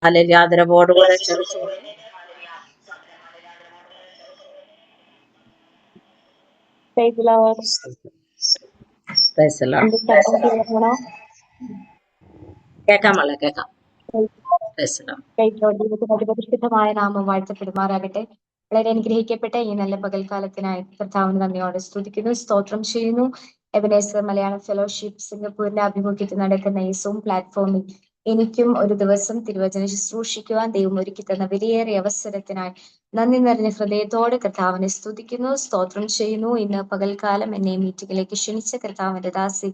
അല്ലെങ്കിൽ ആദരവോടുകൂടെ ക്ഷണിച്ചു. കേൾക്കാം മോളെ, കേൾക്കാം. പരിശുദ്ധമായ നാമം വാഴ്ത്തപ്പെടുമാറാകട്ടെ. വളരെ അനുഗ്രഹിക്കപ്പെട്ട ഈ നല്ല പകൽക്കാലത്തിനായി കർത്താവിന് നന്ദിയോടെ സ്തുതിക്കുന്നു, സ്തോത്രം ചെയ്യുന്നു. എബനേസർ മലയാളം ഫെലോഷിപ്പ് സിംഗപ്പൂരിന്റെ ആഭിമുഖ്യത്തിൽ നടക്കുന്ന ഈ സൂം പ്ലാറ്റ്ഫോമിൽ എനിക്കും ഒരു ദിവസം തിരുവചന ശുശ്രൂഷിക്കുവാൻ ദൈവം ഒരുക്കി തന്ന വിലയേറിയ അവസരത്തിനായി നന്ദി നിറഞ്ഞ ഹൃദയത്തോടെ കർത്താവിനെ സ്തുതിക്കുന്നു, സ്തോത്രം ചെയ്യുന്നു. ഇന്ന് പകൽക്കാലം എന്നെ മീറ്റിംഗിലേക്ക് ക്ഷണിച്ച കർത്താവിന്റെ ദാസി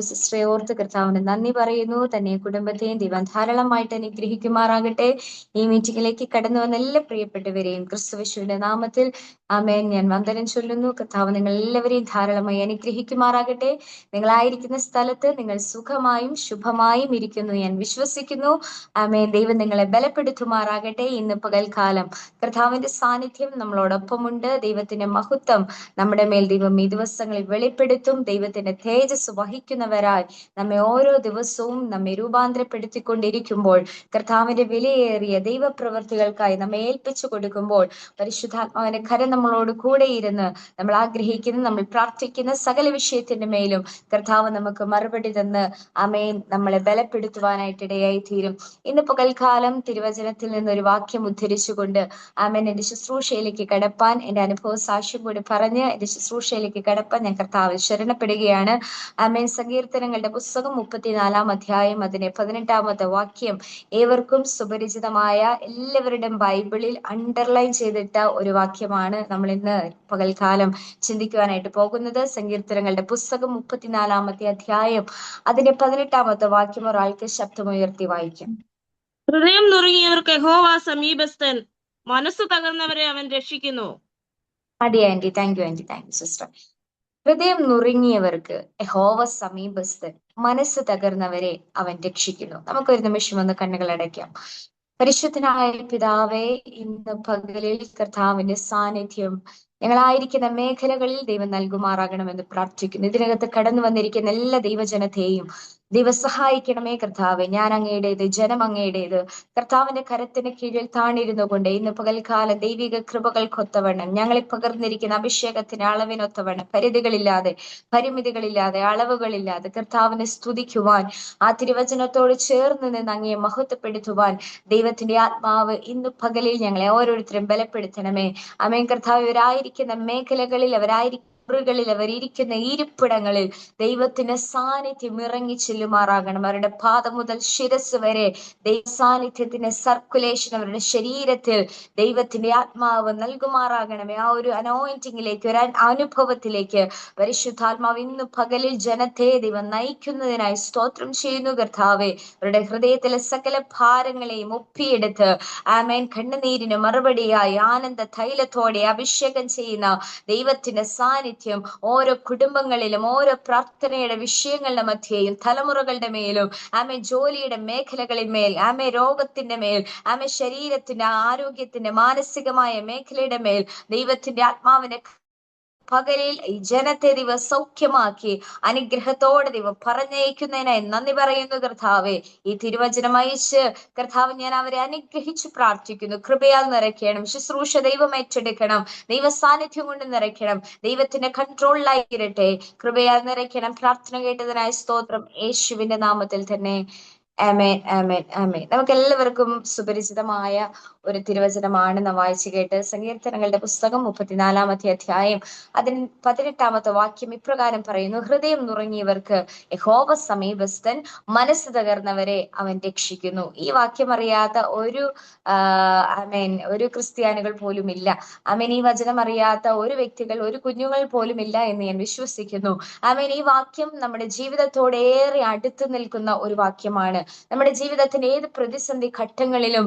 സിസ്റ്ററെ ഓർത്ത് കർത്താവിന് നന്ദി പറയുന്നു. തന്നെ കുടുംബത്തെയും ദൈവം ധാരാളമായിട്ട് അനുഗ്രഹിക്കുമാറാകട്ടെ. ഈ മീറ്റിംഗിലേക്ക് കടന്നു വന്ന എല്ലാ പ്രിയപ്പെട്ടവരെയും ക്രിസ്തുയേശുവിന്റെ നാമത്തിൽ ആമേൻ ഞാൻ വന്ദനം ചൊല്ലുന്നു. കർത്താവ് നിങ്ങൾ എല്ലാവരെയും ധാരാളമായി അനുഗ്രഹിക്കുമാറാകട്ടെ. നിങ്ങളായിരിക്കുന്ന സ്ഥലത്ത് നിങ്ങൾ സുഖമായും ശുഭമായും ഇരിക്കുന്നു ഞാൻ വിശ്വസിക്കുന്നു. ആമേൻ. ദൈവം നിങ്ങളെ ബലപ്പെടുത്തുമാറാകട്ടെ. ഇന്ന് പകൽക്കാലം കർത്താവിന്റെ സാന്നിധ്യം നമ്മളോടൊപ്പമുണ്ട്. ദൈവത്തിന്റെ മഹത്വം നമ്മുടെ മേൽ ദൈവം ഈ ദിവസങ്ങളിൽ വെളിപ്പെടുത്തും. ദൈവത്തിന്റെ തേജസ് വഹിക്കുന്നവരായി നമ്മെ ഓരോ ദിവസവും നമ്മെ രൂപാന്തരപ്പെടുത്തിക്കൊണ്ടിരിക്കുമ്പോൾ, കർത്താവിന്റെ വിലയേറിയ ദൈവപ്രവൃത്തികൾക്കായി നമ്മെ ഏൽപ്പിച്ചു കൊടുക്കുമ്പോൾ, പരിശുദ്ധാത്മാവിന്റെ കരം നമ്മളോട് കൂടെ ഇരുന്ന് നമ്മൾ ആഗ്രഹിക്കുന്ന, നമ്മൾ പ്രാർത്ഥിക്കുന്ന സകല വിഷയത്തിന്റെ മേലും കർത്താവ് നമുക്ക് മറുപടി തന്ന് ആമേൻ നമ്മളെ ബലപ്പെടുത്തുവാനായിട്ട് ഇടയായി തീരും. ഇന്ന് പകൽക്കാലം തിരുവചനത്തിൽ നിന്നൊരു വാക്യം ഉദ്ധരിച്ചുകൊണ്ട് ആമേൻ എന്റെ ശുശ്രൂഷയിലേക്ക് കടപ്പാൻ, എന്റെ അനുഭവ സാക്ഷ്യം കൂടി പറഞ്ഞ് എന്റെ ശുശ്രൂഷയിലേക്ക് കടപ്പാൻ ഞാൻ കർത്താവിൽ ശരണപ്പെടുകയാണ്. ആമേൻ. സങ്കീർത്തനങ്ങളുടെ പുസ്തകം 34 അധ്യായം അതിന്റെ 18 വാക്യം ഏവർക്കും സുപരിചിതമായ എല്ലാവരുടെയും ബൈബിളിൽ അണ്ടർലൈൻ ചെയ്തിട്ട ഒരു വാക്യമാണ് നമ്മൾ ഇന്ന് പകൽക്കാലം ചിന്തിക്കുവാനായിട്ട് പോകുന്നത്. സങ്കീർത്തനങ്ങളുടെ പുസ്തകം 34 അധ്യായം അതിന്റെ 18 വാക്യം ഒരാൾക്ക് ശബ്ദമുയർത്തി വായിക്കാം. ഹൃദയം നുറുങ്ങിയവർക്ക് യഹോവ സമീപസ്ഥൻ, മനസ്സ് തകർന്നവരെ അവൻ രക്ഷിക്കുന്നു. അടി ആന്റി, താങ്ക് യു സിസ്റ്റർ. ഹൃദയം നുറുങ്ങിയവർക്ക് യഹോവ സമീപസ്ഥൻ, മനസ്സ് തകർന്നവരെ അവൻ രക്ഷിക്കുന്നു. നമുക്കൊരു നിമിഷം ഒന്ന് കണ്ണുകൾ അടയ്ക്കാം. പരിശുദ്ധനായ പിതാവേ, ഇന്ന് പകലിൽ കർത്താവിന്റെ സാന്നിധ്യം ഞങ്ങളായിരിക്കുന്ന മേഖലകളിൽ ദൈവം നൽകുമാറാകണമെന്ന് പ്രാർത്ഥിക്കുന്നു. ഇതിനകത്ത് കടന്നു വന്നിരിക്കുന്ന എല്ലാ ദൈവജനത്തെയും ദൈവം സഹായിക്കണമേ കർത്താവെ. ഞാൻ അങ്ങയുടേത്, ജനം അങ്ങയുടേത്. കർത്താവിന്റെ കരത്തിന് കീഴിൽ താണിരുന്നു കൊണ്ട് ഇന്ന് പകൽക്കാലം ദൈവിക കൃപകൾക്കൊത്തവണ്ണം ഞങ്ങളെ പകർന്നിരിക്കുന്ന അഭിഷേകത്തിന് അളവിനൊത്തവണ്ണം പരിധികളില്ലാതെ, പരിമിതികളില്ലാതെ, അളവുകളില്ലാതെ കർത്താവിനെ സ്തുതിക്കുവാൻ, ആ തിരുവചനത്തോട് ചേർന്ന് നിന്ന് അങ്ങയെ മഹത്വപ്പെടുത്തുവാൻ ദൈവത്തിന്റെ ആത്മാവ് ഇന്ന് പകലിൽ ഞങ്ങളെ ഓരോരുത്തരും ബലപ്പെടുത്തണമേ. ആമേൻ. കർത്താവ് ഇവരായിരിക്കുന്ന മേഖലകളിൽ, ിൽ അവരിയ്ക്കുന്ന ഇരിപ്പിടങ്ങളിൽ ദൈവത്തിന്റെ സാന്നിധ്യം ഇറങ്ങി ചെല്ലുമാറാകണം. അവരുടെ പാദം മുതൽ ശിരസ് വരെ ദൈവ സാന്നിധ്യത്തിന്റെ സർക്കുലേഷൻ അവരുടെ ശരീരത്തിൽ ദൈവത്തിന്റെ ആത്മാവ് നൽകുമാറാകണമേ. ആ ഒരു അനോയിന്റിങ്ങിലേക്ക്, ഒരു അനുഭവത്തിലേക്ക് പരിശുദ്ധാത്മാവ് ഇന്ന് പകലിൽ ജനത്തെ ദൈവം നയിക്കുന്നതിനായി സ്തോത്രം ചെയ്യുന്നു കർത്താവെ. അവരുടെ ഹൃദയത്തിലെ സകല ഭാരങ്ങളെയും ഒപ്പിയെടുത്ത് ആമേൻ കണ്ണുനീരിന് മറുപടിയായി ആനന്ദ തൈലത്തോടെ അഭിഷേകം ചെയ്യുന്ന ദൈവത്തിന്റെ സാന്നിധ്യം ഓരോ കുടുംബങ്ങളിലും, ഓരോ പ്രാർത്ഥനയുടെ വിഷയങ്ങളുടെ മധ്യേയും, തലമുറകളുടെ മേലും, ആമേ ജോലിയുടെ മേഖലകളിൽ മേൽ, ആമേ രോഗത്തിന്റെ മേൽ, ആമേ ശരീരത്തിന്റെ ആരോഗ്യത്തിന്റെ മാനസികമായ മേഖലയുടെ മേൽ ദൈവത്തിന്റെ ആത്മാവിനെ പകലിൽ ഈ ജനത്തെ ദൈവം സൗഖ്യമാക്കി അനുഗ്രഹത്തോടെ ദൈവം പറഞ്ഞയക്കുന്നതിനായി നന്ദി പറയുന്നു കർത്താവെ. ഈ തിരുവചനം അയച്ച് കർത്താവ് ഞാൻ അവരെ അനുഗ്രഹിച്ചു പ്രാർത്ഥിക്കുന്നു. കൃപയാൽ നിറയ്ക്കണം, ശുശ്രൂഷ ദൈവം ഏറ്റെടുക്കണം, ദൈവ സാന്നിധ്യം കൊണ്ട് നിറയ്ക്കണം, ദൈവത്തിന്റെ കൺട്രോളിലായിരട്ടെ. കൃപയാൽ നിറയ്ക്കണം. പ്രാർത്ഥന കേട്ടതിനായി സ്തോത്രം, യേശുവിന്റെ നാമത്തിൽ തന്നെ. ആമേൻ, ആമേൻ, ആമേൻ. നമുക്ക് എല്ലാവർക്കും സുപരിചിതമായ ഒരു തിരുവചനമാണ് നാം വായിച്ചു കേട്ട്. സങ്കീർത്തനങ്ങളുടെ പുസ്തകം 34 അധ്യായം അതിന് 18 വാക്യം ഇപ്രകാരം പറയുന്നു: ഹൃദയം നുറങ്ങിയവർക്ക് യഹോവ സമീപസ്ഥൻ, മനസ്സ് തകർന്നവരെ അവൻ രക്ഷിക്കുന്നു. ഈ വാക്യം അറിയാത്ത ഒരു ക്രിസ്ത്യാനികൾ പോലും ഇല്ല. ആമേൻ. ഈ വചനം അറിയാത്ത ഒരു വ്യക്തികൾ, ഒരു കുഞ്ഞുങ്ങൾ പോലും ഇല്ല എന്ന് ഞാൻ വിശ്വസിക്കുന്നു. ആമേൻ. ഈ വാക്യം നമ്മുടെ ജീവിതത്തോട് ഏറെ അടുത്ത് നിൽക്കുന്ന ഒരു വാക്യമാണ്. നമ്മുടെ ജീവിതത്തിന്റെ ഏത് പ്രതിസന്ധി ഘട്ടങ്ങളിലും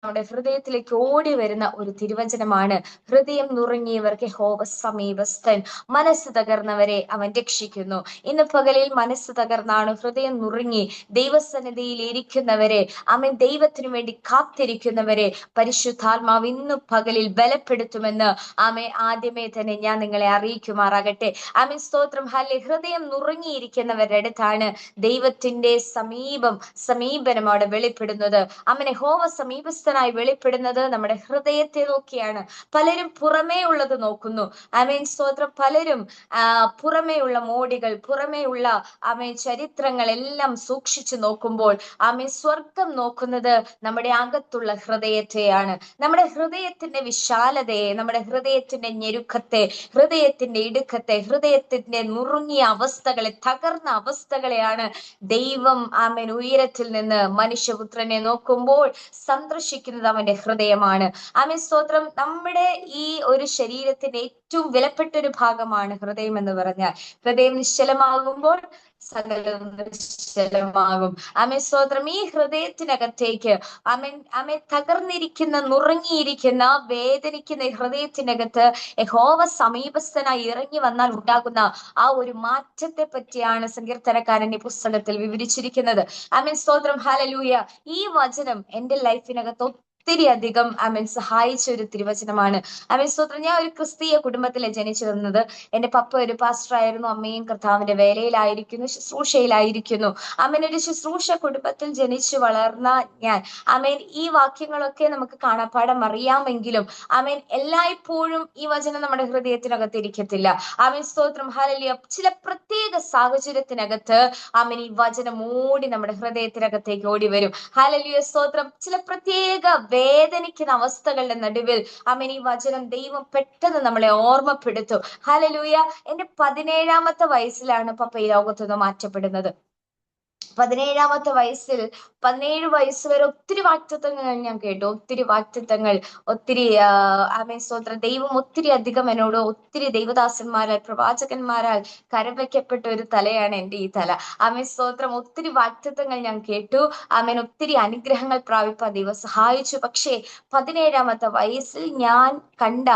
നമ്മുടെ ഹൃദയത്തിലേക്ക് ഓടി വരുന്ന ഒരു തിരുവചനമാണ്. ഹൃദയം നുറുങ്ങിയവർക്ക് യഹോവ സമീപസ്ഥൻ, മനസ്സ് തകർന്നവരെ അവൻ രക്ഷിക്കുന്നു. ഇന്ന് പകലിൽ മനസ്സ് തകർന്നാണ്, ഹൃദയം നുറുങ്ങി ദൈവസന്നിധിയിൽ ഇരിക്കുന്നവരെ, ആമേൻ, ദൈവത്തിനു വേണ്ടി കാത്തിരിക്കുന്നവരെ പരിശുദ്ധാത്മാവ് ഇന്ന് പകലിൽ ബലപ്പെടുത്തുമെന്ന് ആമേ ആദ്യമേ തന്നെ ഞാൻ നിങ്ങളെ അറിയിക്കുമാറാകട്ടെ. ആമേൻ, സ്തോത്രം. ഹല്ലെ. ഹൃദയം നുറുങ്ങിയിരിക്കുന്നവരുടെ അടുത്താണ് ദൈവത്തിന്റെ സമീപനം അവിടെ വെളിപ്പെടുന്നത്. ആമേൻ, യഹോവ സമീപസ്ഥനായി വെളിപ്പെടുന്നത് നമ്മുടെ ഹൃദയത്തെ നോക്കിയാണ്. പലരും പുറമേ ഉള്ളത് നോക്കുന്നു. ആമേൻ, സ്തോത്രം. പലരും പുറമേയുള്ള മോടികൾ, പുറമേയുള്ള ആമേൻ ചരിത്രങ്ങൾ എല്ലാം സൂക്ഷിച്ചു നോക്കുമ്പോൾ ആമേൻ, സ്വർഗം നോക്കുന്നത് നമ്മുടെ അകത്തുള്ള ഹൃദയത്തെയാണ്. നമ്മുടെ ഹൃദയത്തിന്റെ വിശാലതയെ, നമ്മുടെ ഹൃദയത്തിന്റെ ഞെരുക്കത്തെ, ഹൃദയത്തിന്റെ ഇടുക്കത്തെ, ഹൃദയത്തിന്റെ നുറുങ്ങിയ അവസ്ഥകളെ, തകർന്ന അവസ്ഥകളെയാണ് ദൈവം ആമേൻ ഉയരത്തിൽ നിന്ന് മനുഷ്യപുത്രനെ നോക്കുമ്പോൾ സന്ദർശിക്കുന്നത് അവന്റെ ഹൃദയമാണ്. ആമേൻ, സ്തോത്രം. നമ്മുടെ ഈ ഒരു ശരീരത്തിന്റെ ഏറ്റവും വിലപ്പെട്ട ഒരു ഭാഗമാണ് ഹൃദയം എന്ന് പറഞ്ഞാൽ. ഹൃദയം നിശ്ചലമാകുമ്പോൾ സകലവും നിശ്ചലമാകും. ആമേൻ, സ്തോത്രം. ഈ ഹൃദയത്തിനകത്തേക്ക് ആമേൻ തകർന്നിരിക്കുന്ന, നുറുങ്ങിയിരിക്കുന്ന, വേദനിക്കുന്ന ഹൃദയത്തിനകത്ത് യഹോവ സമീപസ്ഥനായി ഇറങ്ങി വന്നാൽ ഉണ്ടാകുന്ന ആ ഒരു മാറ്റത്തെ പറ്റിയാണ് സങ്കീർത്തനക്കാരൻ ഈ പുസ്തകത്തിൽ വിവരിച്ചിരിക്കുന്നത്. ആമേൻ, സ്തോത്രം. ഹല്ലേലൂയ. ഈ വചനം എന്റെ ലൈഫിനകത്ത് ഒത്തിരി അധികം ആമേൻ സഹായിച്ച ഒരു തിരുവചനമാണ്. ആമേൻ, സ്തോത്രം. ഞാൻ ഒരു ക്രിസ്തീയ കുടുംബത്തിലെ ജനിച്ചു വന്നത്. എന്റെ പപ്പ ഒരു പാസ്റ്റർ ആയിരുന്നു, അമ്മയും കർത്താവിന്റെ വേലയിലായിരിക്കുന്നു, ശുശ്രൂഷയിലായിരിക്കുന്നു. ആമേൻ, ഒരു ശുശ്രൂഷ കുടുംബത്തിൽ ജനിച്ചു വളർന്ന ഞാൻ ആമേൻ ഈ വാക്യങ്ങളൊക്കെ നമുക്ക് കാണാപ്പാഠം അറിയാമെങ്കിലും ആമേൻ എല്ലായ്പ്പോഴും ഈ വചനം നമ്മുടെ ഹൃദയത്തിനകത്ത് ഇരിക്കത്തില്ല. ആമേൻ, സ്തോത്രം. ഹല്ലേലൂയ. ചില പ്രത്യേക സാഹചര്യത്തിനകത്ത് ആമേൻ ഈ വചനം ഓടി നമ്മുടെ ഹൃദയത്തിനകത്തേക്ക് ഓടി വരും. ഹല്ലേലൂയ, സ്തോത്രം. ചില പ്രത്യേക വേദനിക്കുന്ന അവസ്ഥകളുടെ നടുവിൽ ആമേൻ ഈ വചനം ദൈവം പെട്ടെന്ന് നമ്മളെ ഓർമ്മപ്പെടുത്തും. ഹല്ലേലൂയ. എന്റെ 17ാമത്തെ വയസ്സിലാണ് പപ്പ ഈ ലോകത്തുനിന്ന് മാറ്റപ്പെടുന്നത്. 17ാമത്തെ വയസ്സിൽ 17 വയസ്സ് വരെ ഒത്തിരി വാക്തത്വങ്ങൾ ഞാൻ കേട്ടു. ഒത്തിരി വാക്തത്വങ്ങൾ, ഒത്തിരി ആമേൻ, സ്തോത്രം. ദൈവം ഒത്തിരി അധികം എന്നോട്, ഒത്തിരി ദൈവദാസന്മാരാൽ, പ്രവാചകന്മാരാൽ കരവയ്ക്കപ്പെട്ട ഒരു തലയാണ് എന്റെ ഈ തല. ആമേൻ, സ്തോത്രം. ഒത്തിരി വാക്തത്വങ്ങൾ ഞാൻ കേട്ടു. ആമേൻ, ഒത്തിരി അനുഗ്രഹങ്ങൾ പ്രാപിപ്പാൻ ദൈവം സഹായിച്ചു. പക്ഷേ 17ാമത്തെ വയസ്സിൽ ഞാൻ കണ്ട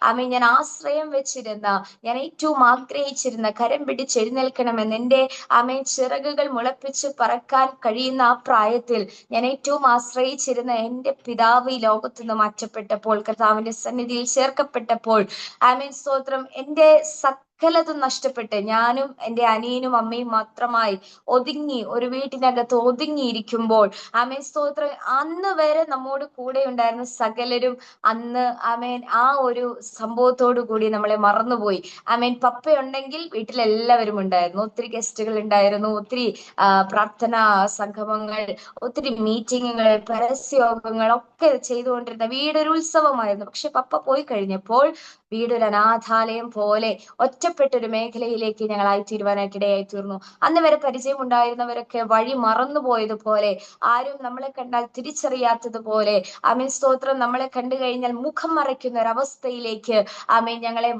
ആമേൻ, ഞാൻ ആശ്രയം വെച്ചിരുന്ന, ഞാൻ ഏറ്റവും ആഗ്രഹിച്ചിരുന്ന, കരം പിടിച്ചെഴുന്നേൽക്കണമെന്ന് എന്റെ ആമേൻ ചിറകുകൾ മുളപ്പിച്ച് പറക്കാൻ കഴിയുന്ന ആ പ്രായത്തിൽ ഞാൻ ഏറ്റവും ആശ്രയിച്ചിരുന്ന എന്റെ പിതാവ് ഈ ലോകത്ത് നിന്ന് മാറ്റപ്പെട്ടപ്പോൾ, കർത്താവിന്റെ സന്നിധിയിൽ ചേർക്കപ്പെട്ടപ്പോൾ ആമേൻ, സ്തോത്രം, എന്റെ സകലതും നഷ്ടപ്പെട്ട് ഞാനും എന്റെ അനിയനും അമ്മയും മാത്രമായി ഒതുങ്ങി ഒരു വീട്ടിനകത്ത് ഒതുങ്ങിയിരിക്കുമ്പോൾ ആമേൻ, സ്തോത്രം, അന്ന് വരെ നമ്മോട് കൂടെ ഉണ്ടായിരുന്ന സകലരും അന്ന് ആമേൻ ആ ഒരു സംഭവത്തോടു കൂടി നമ്മളെ മറന്നുപോയി. ആമേൻ, പപ്പയുണ്ടെങ്കിൽ വീട്ടിലെല്ലാവരും ഉണ്ടായിരുന്നു. ഒത്തിരി ഗസ്റ്റുകൾ ഉണ്ടായിരുന്നു, ഒത്തിരി പ്രാർത്ഥനാ സംഗമങ്ങൾ, ഒത്തിരി മീറ്റിങ്ങുകൾ, പരസ്യയോഗങ്ങൾ ഒക്കെ ചെയ്തുകൊണ്ടിരുന്ന വീടൊരു ഉത്സവമായിരുന്നു. പക്ഷെ പപ്പ പോയി കഴിഞ്ഞപ്പോൾ വീടൊരു അനാഥാലയം പോലെ ഒറ്റപ്പെട്ടൊരു മേഖലയിലേക്ക് ഞങ്ങളായി തീരുവാനായിട്ട് ഇടയായി തീർന്നു. അന്ന് വരെ പരിചയം ഉണ്ടായിരുന്നവരൊക്കെ വഴി മറന്നുപോയതുപോലെ, ആരും നമ്മളെ കണ്ടാൽ തിരിച്ചറിയാത്തതുപോലെ, ആമേൻ, സ്തോത്രം, നമ്മളെ കണ്ടു കഴിഞ്ഞാൽ മുഖം മറയ്ക്കുന്ന ഒരവസ്ഥയിലേക്ക് ആമേൻ ഞങ്ങളെ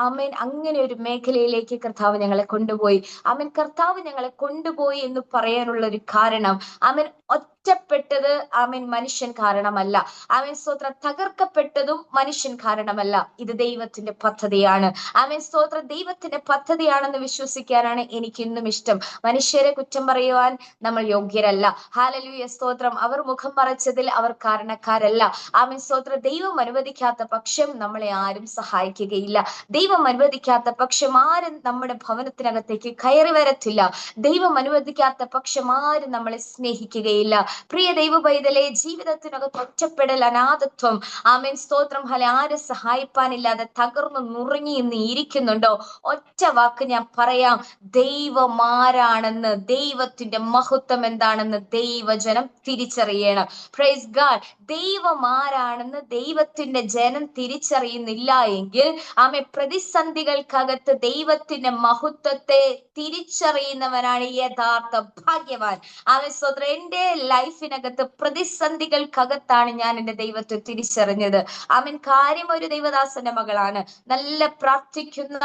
ആമേൻ അങ്ങനെ ഒരു മേഖലയിലേക്ക് കർത്താവ് ഞങ്ങളെ കൊണ്ടുപോയി. ആമേൻ, കർത്താവ് ഞങ്ങളെ കൊണ്ടുപോയി എന്ന് പറയാനുള്ള ഒരു കാരണം, ആമേൻ, ഒറ്റപ്പെട്ടത് ആമേൻ മനുഷ്യൻ കാരണമല്ല. ആമേൻ, സ്തോത്രം, തകർക്കപ്പെട്ടതും മനുഷ്യൻ കാരണമല്ല. ഇത് ദൈവത്തിന്റെ പദ്ധതിയാണ്. ആമേൻ, സ്തോത്രം, ദൈവത്തിന്റെ പദ്ധതിയാണെന്ന് വിശ്വസിക്കാനാണ് എനിക്ക് ഇന്നും ഇഷ്ടം. മനുഷ്യരെ കുറ്റം പറയുവാൻ നമ്മൾ യോഗ്യരല്ല. ഹല്ലേലൂയ, സ്തോത്രം. അവർ മുഖം മറച്ചതിൽ അവർ കാരണക്കാരല്ല. ആമേൻ, സ്തോത്രം. ദൈവം അനുവദിക്കാത്ത പക്ഷം നമ്മളെ ആരും സഹായിക്കുകയില്ല. ദൈവം അനുവദിക്കാത്ത പക്ഷം ആരും നമ്മുടെ ഭവനത്തിനകത്തേക്ക് കയറി വരത്തില്ല. ദൈവം അനുവദിക്കാത്ത പക്ഷം ആരും നമ്മളെ സ്നേഹിക്കുകയില്ല. പ്രിയ ദൈവ പൈതലേ, ജീവിതത്തിനകത്ത് ഒറ്റപ്പെടൽ, അനാഥത്വം, ആമേൻ, സ്തോത്രം, ആരും സഹായിപ്പാനില്ലാതെ തകർന്നു നുറുങ്ങി ഇന്ന് ഇരിക്കുന്നുണ്ടോ? ഒറ്റ വാക്ക് ഞാൻ പറയാം, ദൈവം ആരാണെന്ന്, ദൈവത്തിന്റെ മഹത്വം എന്താണെന്ന് ദൈവജനം തിരിച്ചറിയണം. Praise God. ദൈവം ആരാണെന്ന് ദൈവത്തിന്റെ ജനം തിരിച്ചറിയുന്നില്ല എങ്കിൽ ആമേൻ പ്രതിസന്ധികൾക്കകത്ത് ദൈവത്തിന്റെ മഹത്വത്തെ തിരിച്ചറിയുന്നവനാണ് യഥാർത്ഥ ഭാഗ്യവാൻ. ആമേൻ, സ്തോത്രം. എന്റെ ലൈഫിനകത്ത് പ്രതിസന്ധികൾക്കകത്താണ് ഞാൻ എന്റെ ദൈവത്തെ തിരിച്ചറിഞ്ഞത്. ആമേൻ. കാര്യം ഒരു ദൈവദാസന്റെ മകളാണ്, നല്ല പ്രാർത്ഥിക്കുന്ന,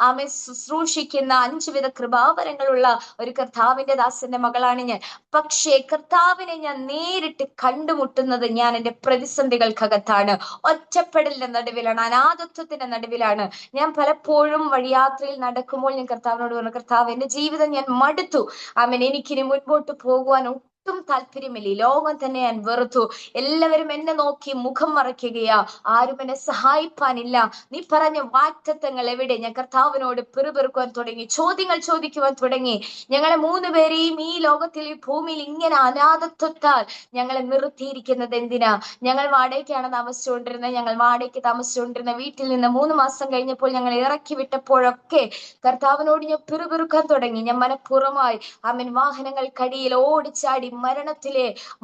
ആമേൻ, ശുശ്രൂഷിക്കുന്ന 5 വിധ കൃപാവരങ്ങളുള്ള ഒരു കർത്താവിന്റെ ദാസന്റെ മകളാണ് ഞാൻ. പക്ഷേ കർത്താവിനെ ഞാൻ നേരിട്ട് കണ്ടുമുട്ടുന്നത് ഞാൻ എന്റെ പ്രതിസന്ധികൾക്കകത്താണ്, ഒറ്റപ്പെടലിന്റെ നടുവിലാണ്, അനാഥത്വത്തിന്റെ നടുവിലാണ്. ഞാൻ പലപ്പോഴും വഴിയാത്രയിൽ നടക്കുമ്പോൾ ഞാൻ കർത്താവിനോട് പറഞ്ഞു, കർത്താവ്, എന്റെ ജീവിതം ഞാൻ മടുത്തു. ആമേൻ. എനിക്കിനി മുൻപോട്ട് പോകുവാൻ ഒട്ടും താല്പര്യമില്ല. ഈ ലോകം തന്നെ ഞാൻ വെറുത്തു. എല്ലാവരും എന്നെ നോക്കി മുഖം മറയ്ക്കുകയാ, ആരും എന്നെ സഹായിപ്പാനില്ല. നീ പറഞ്ഞ വാഗ്ദത്തങ്ങൾ എവിടെ? ഞാൻ കർത്താവിനോട് പിറുപിറുക്കുവാൻ തുടങ്ങി, ചോദ്യങ്ങൾ ചോദിക്കുവാൻ തുടങ്ങി. ഞങ്ങളെ 3 പേരെയും ഈ ലോകത്തിൽ, ഈ ഭൂമിയിൽ ഇങ്ങനെ അനാഥത്വത്താൽ ഞങ്ങളെ നിർത്തിയിരിക്കുന്നത് എന്തിനാ? ഞങ്ങൾ വാടകയ്ക്കാണ് താമസിച്ചുകൊണ്ടിരുന്നത്. ഞങ്ങൾ വാടകയ്ക്ക് താമസിച്ചുകൊണ്ടിരുന്ന വീട്ടിൽ നിന്ന് 3 മാസം കഴിഞ്ഞപ്പോൾ ഞങ്ങൾ ഇറക്കി വിട്ടപ്പോഴൊക്കെ കർത്താവിനോട് ഞാൻ പിറുപിറുക്കാൻ തുടങ്ങി. ഞാൻ മനഃപൂർവ്വമായി, ആമേൻ, വാഹനങ്ങൾക്കടിയിൽ ഓടിച്ചാടി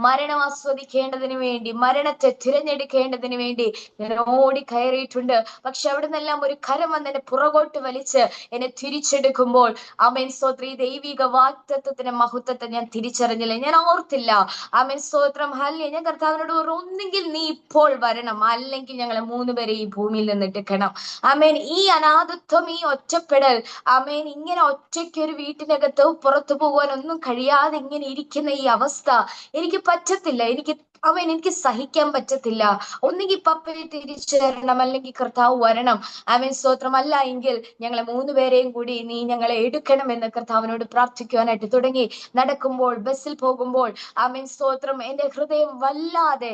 മരണം ആസ്വദിക്കേണ്ടതിന് വേണ്ടി, മരണത്തെ തിരഞ്ഞെടുക്കേണ്ടതിന് വേണ്ടി ഞാൻ ഓടി കയറിയിട്ടുണ്ട്. പക്ഷെ അവിടെ നിന്നെല്ലാം ഒരു കരം വന്ന് എന്നെ പുറകോട്ട് വലിച്ച് എന്നെ തിരിച്ചെടുക്കുമ്പോൾ, ആമേൻ സ്തോത്രം, ഈ ദൈവിക വാഗ്ദത്തത്തിന്റെ മഹത്വത്തെ ഞാൻ തിരിച്ചറിഞ്ഞില്ല, ഞാൻ ഓർത്തില്ല. ആമേൻ സ്തോത്രം, ഹല്ലേലൂയ. ഞാൻ കർത്താവിനോട് പറഞ്ഞു, ഒന്നെങ്കിൽ നീ ഇപ്പോൾ വരണം, അല്ലെങ്കിൽ ഞങ്ങളെ 3 പേരെ ഈ ഭൂമിയിൽ നിന്ന് എടുക്കണം. ആമേൻ. ഈ അനാഥത്വം, ഈ ഒറ്റപ്പെടൽ, ആമേൻ, ഇങ്ങനെ ഒറ്റയ്ക്ക് ഒരു വീട്ടിനകത്ത് പുറത്തു പോകുവാൻ ഒന്നും കഴിയാതെ ഇങ്ങനെ ഇരിക്കുന്ന ഈ അവസ്ഥ എനിക്ക് പറ്റത്തില്ല. എനിക്ക് സഹിക്കാൻ പറ്റത്തില്ല. ഒന്നുകിൽ പപ്പയെ തിരിച്ചു തരണം, അല്ലെങ്കിൽ കർത്താവ് വരണം. ആമേൻ സ്തോത്രം. അല്ല എങ്കിൽ ഞങ്ങളെ 3 പേരെയും കൂടി നീ ഞങ്ങളെ എടുക്കണമെന്ന് കർത്താവിനോട് പ്രാർത്ഥിക്കുവാനായിട്ട് തുടങ്ങി. നടക്കുമ്പോൾ, ബസ്സിൽ പോകുമ്പോൾ, ആമേൻ സ്തോത്രം, എന്റെ ഹൃദയം വല്ലാതെ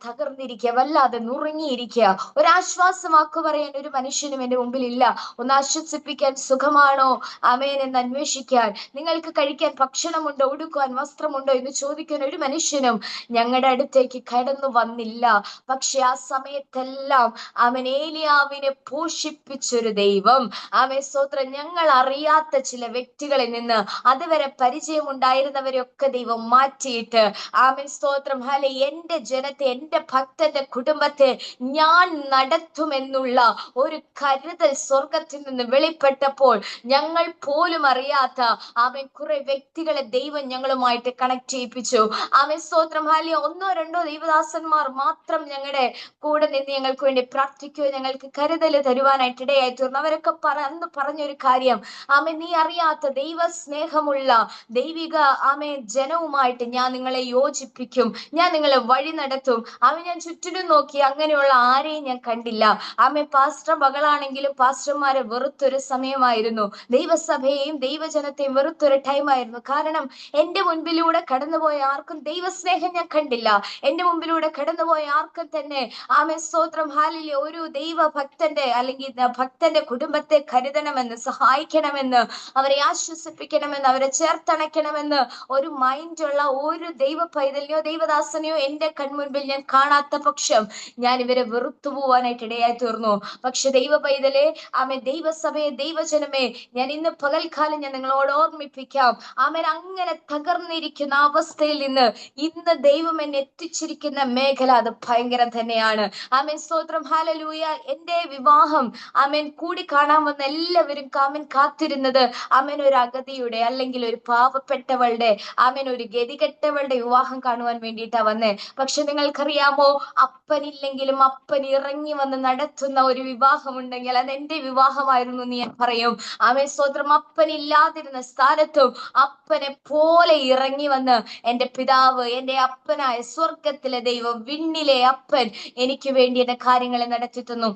തകർന്നിരിക്കുക, വല്ലാതെ നുറുങ്ങിയിരിക്കുക. ഒരാശ്വാസമാക്കു പറയാൻ ഒരു മനുഷ്യനും എന്റെ മുമ്പിൽ ഇല്ല. ഒന്ന് ആശ്വസിപ്പിക്കാൻ സുഖമാണോ, ആമേൻ, എന്ന് അന്വേഷിക്കാൻ, നിങ്ങൾക്ക് കഴിക്കാൻ ഭക്ഷണമുണ്ടോ, ഉടുക്കുവാൻ വസ്ത്രമുണ്ടോ എന്ന് ചോദിക്കാൻ ഒരു മനുഷ്യനും ഞങ്ങളുടെ അടുത്തേക്ക് കടന്നു വന്നില്ല. പക്ഷെ ആ സമയത്തെല്ലാം ആമേൻ, ഏലിയാവിനെ പോഷിപ്പിച്ചൊരു ദൈവം, ആമേൻ സ്തോത്രം, ഞങ്ങൾ അറിയാത്ത ചില വ്യക്തികളിൽ നിന്ന് അതുവരെ പരിചയമുണ്ടായിരുന്നവരെയൊക്കെ ദൈവം മാറ്റിയിട്ട്, ആമേൻ സ്തോത്രം, ഹല്ലേലൂയ, എന്റെ ജനത്തെ, എന്റെ ഭക്തന്റെ കുടുംബത്തെ ഞാൻ നടത്തുമെന്നുള്ള ഒരു കരുതൽ സ്വർഗത്തിൽ നിന്ന് വെളിപ്പെട്ടപ്പോൾ ഞങ്ങൾ പോലും അറിയാത്ത, ആമേൻ, കുറെ വ്യക്തികളെ ദൈവം ഞങ്ങളുമായിട്ട് കണക്ട് ചെയ്യിപ്പിച്ചു. ആമേൻ സ്തോത്രം, ഹല്ലേലൂയ. 1-2 ദൈവദാസന്മാർ മാത്രം ഞങ്ങളുടെ കൂടെ നിന്ന് ഞങ്ങൾക്ക് വേണ്ടി പ്രാർത്ഥിക്കുകയോ ഞങ്ങൾക്ക് കരുതൽ തരുവാനായിട്ട് ഇടയായി തീർന്നു. അവരൊക്കെ അന്ന് പറഞ്ഞൊരു കാര്യം, ആമേൻ, നീ അറിയാത്ത ദൈവ സ്നേഹമുള്ള ദൈവിക, ആമേൻ, ജനവുമായിട്ട് ഞാൻ നിങ്ങളെ യോജിപ്പിക്കും, ഞാൻ നിങ്ങളെ വഴി നടത്തും. ഞാൻ ചുറ്റിനും നോക്കി, അങ്ങനെയുള്ള ആരെയും ഞാൻ കണ്ടില്ല. ആമേൻ. പാസ്റ്റർ മകളാണെങ്കിലും പാസ്റ്റർമാരെ വെറുത്തൊരു സമയമായിരുന്നു, ദൈവസഭയെയും ദൈവജനത്തെയും വെറുത്തൊരു ടൈമായിരുന്നു. കാരണം എന്റെ മുൻപിലൂടെ കടന്നുപോയ ആർക്കും ദൈവസ്നേഹം ഞാൻ കണ്ടില്ല. എന്റെ മുമ്പിലൂടെ കടന്നുപോയ ആർക്കും തന്നെ, ആമേൻ സ്തോത്രം, ഹല്ലേലൂയ, ഒരു ദൈവഭക്തന്റെ അല്ലെങ്കിൽ ഭക്തന്റെ കുടുംബത്തെ കരുതണമെന്ന്, സഹായിക്കണമെന്ന്, അവരെ ആശ്വസിപ്പിക്കണമെന്ന്, അവരെ ചേർത്തണയ്ക്കണമെന്ന് ഒരു മൈൻഡുള്ള ഒരു ദൈവ പൈതലിനെയോ ദൈവദാസനെയോ എന്റെ കൺമുൻപിൽ ഞാൻ കാണാത്ത പക്ഷം ഞാൻ ഇവരെ വെറുത്തു പോവാനായിട്ട് ഇടയായി തീർന്നു. പക്ഷെ ദൈവ പൈതലെ, ആമേൻ, ദൈവസഭയെ, ദൈവജനമേ, ഞാൻ ഇന്ന് പകൽക്കാലം ഞാൻ നിങ്ങളോട് ഓർമ്മിപ്പിക്കാം. ആമേൻ, അങ്ങനെ തകർന്നിരിക്കുന്ന അവസ്ഥയിൽ നിന്ന് ഇന്ന് ദൈവം എന്നെ എത്തിച്ചിരിക്കുന്ന മേഖല അത് ഭയങ്കരം തന്നെയാണ്. ആമേൻ സ്തോത്രം, ഹല്ലേലൂയ. എന്റെ വിവാഹം, ആമേൻ, കൂടി കാണാൻ വന്ന എല്ലാവരും, ആമേൻ, കാത്തിരുന്നത്, ആമേൻ, ഒരു അഗതിയുടെ അല്ലെങ്കിൽ ഒരു പാവപ്പെട്ടവളുടെ, ആമേൻ, ഒരു ഗതികെട്ടവളുടെ വിവാഹം കാണുവാൻ വേണ്ടിയിട്ടാ വന്നേ. പക്ഷെ നിങ്ങൾക്കറിയാമോ, അപ്പനില്ലെങ്കിലും അപ്പൻ ഇറങ്ങി വന്ന് നടത്തുന്ന ഒരു വിവാഹമുണ്ടെങ്കിൽ അത് എന്റെ വിവാഹമായിരുന്നു എന്ന് ഞാൻ പറയും. ആമേൻ സ്തോത്രം. അപ്പനില്ലാതിരുന്ന സ്ഥാനത്തും അപ്പനെ പോലെ ഇറങ്ങി വന്ന് എന്റെ പിതാവ്, എന്റെ അപ്പനായ സ്വർഗത്തിലെ ദൈവം, വിണ്ണിലെ അപ്പൻ എനിക്ക് വേണ്ടി എന്റെ കാര്യങ്ങളെ നടത്തി തന്നു.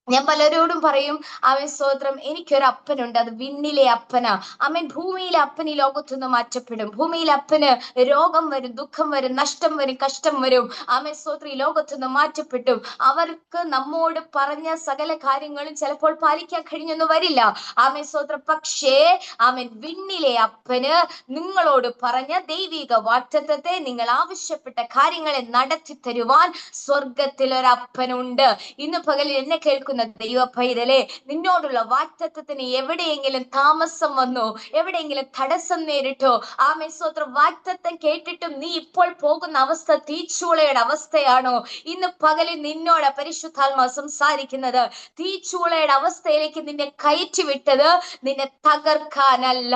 ഞാൻ പലരോടും പറയും, ആമേൻ സ്തോത്രം, എനിക്കൊരു അപ്പനുണ്ട്, അത് വിണ്ണിലെ അപ്പനാ. ആമേൻ. ഭൂമിയിലെ അപ്പൻ ഈ ലോകത്തുനിന്ന് മാറ്റപ്പെടും. ഭൂമിയിലെ അപ്പന് രോഗം വരും, ദുഃഖം വരും, നഷ്ടം വരും, കഷ്ടം വരും. ആമേൻ സ്തോത്രം, ഈ ലോകത്തുനിന്ന് മാറ്റപ്പെട്ടും അവർക്ക് നമ്മോട് പറഞ്ഞ സകല കാര്യങ്ങളും ചിലപ്പോൾ പാലിക്കാൻ കഴിഞ്ഞെന്ന് വരില്ല. ആമേൻ സ്തോത്രം. പക്ഷേ ആമേൻ, വിണ്ണിലെ അപ്പന് നിങ്ങളോട് പറഞ്ഞ ദൈവിക വാഗ്ദത്തത്തെ, നിങ്ങൾ ആവശ്യപ്പെട്ട കാര്യങ്ങളെ നടത്തി തരുവാൻ സ്വർഗത്തിൽ ഒരു അപ്പനുണ്ട്. ഇന്ന് പകലിൽ എന്നെ കേൾക്കുന്ന കേൾക്കുന്ന ദൈവ പൈതലേ, നിന്നോടുള്ള വാഗ്ദത്തത്തിന് എവിടെയെങ്കിലും താമസം വന്നോ, എവിടെയെങ്കിലും തടസ്സം നേരിട്ടോ? ആമേൻ സ്തോത്രം. വാഗ്ദത്തം കേട്ടിട്ടും നീ ഇപ്പോൾ പോകുന്ന അവസ്ഥ തീച്ചൂളയുടെ അവസ്ഥയാണോ? ഇന്ന് പകലിൽ നിന്നോട് പരിശുദ്ധാത്മാ സംസാരിക്കുന്നത്, തീച്ചൂളയുടെ അവസ്ഥയിലേക്ക് നിന്നെ കയറ്റി വിട്ടത് നിന്നെ തകർക്കാനല്ല.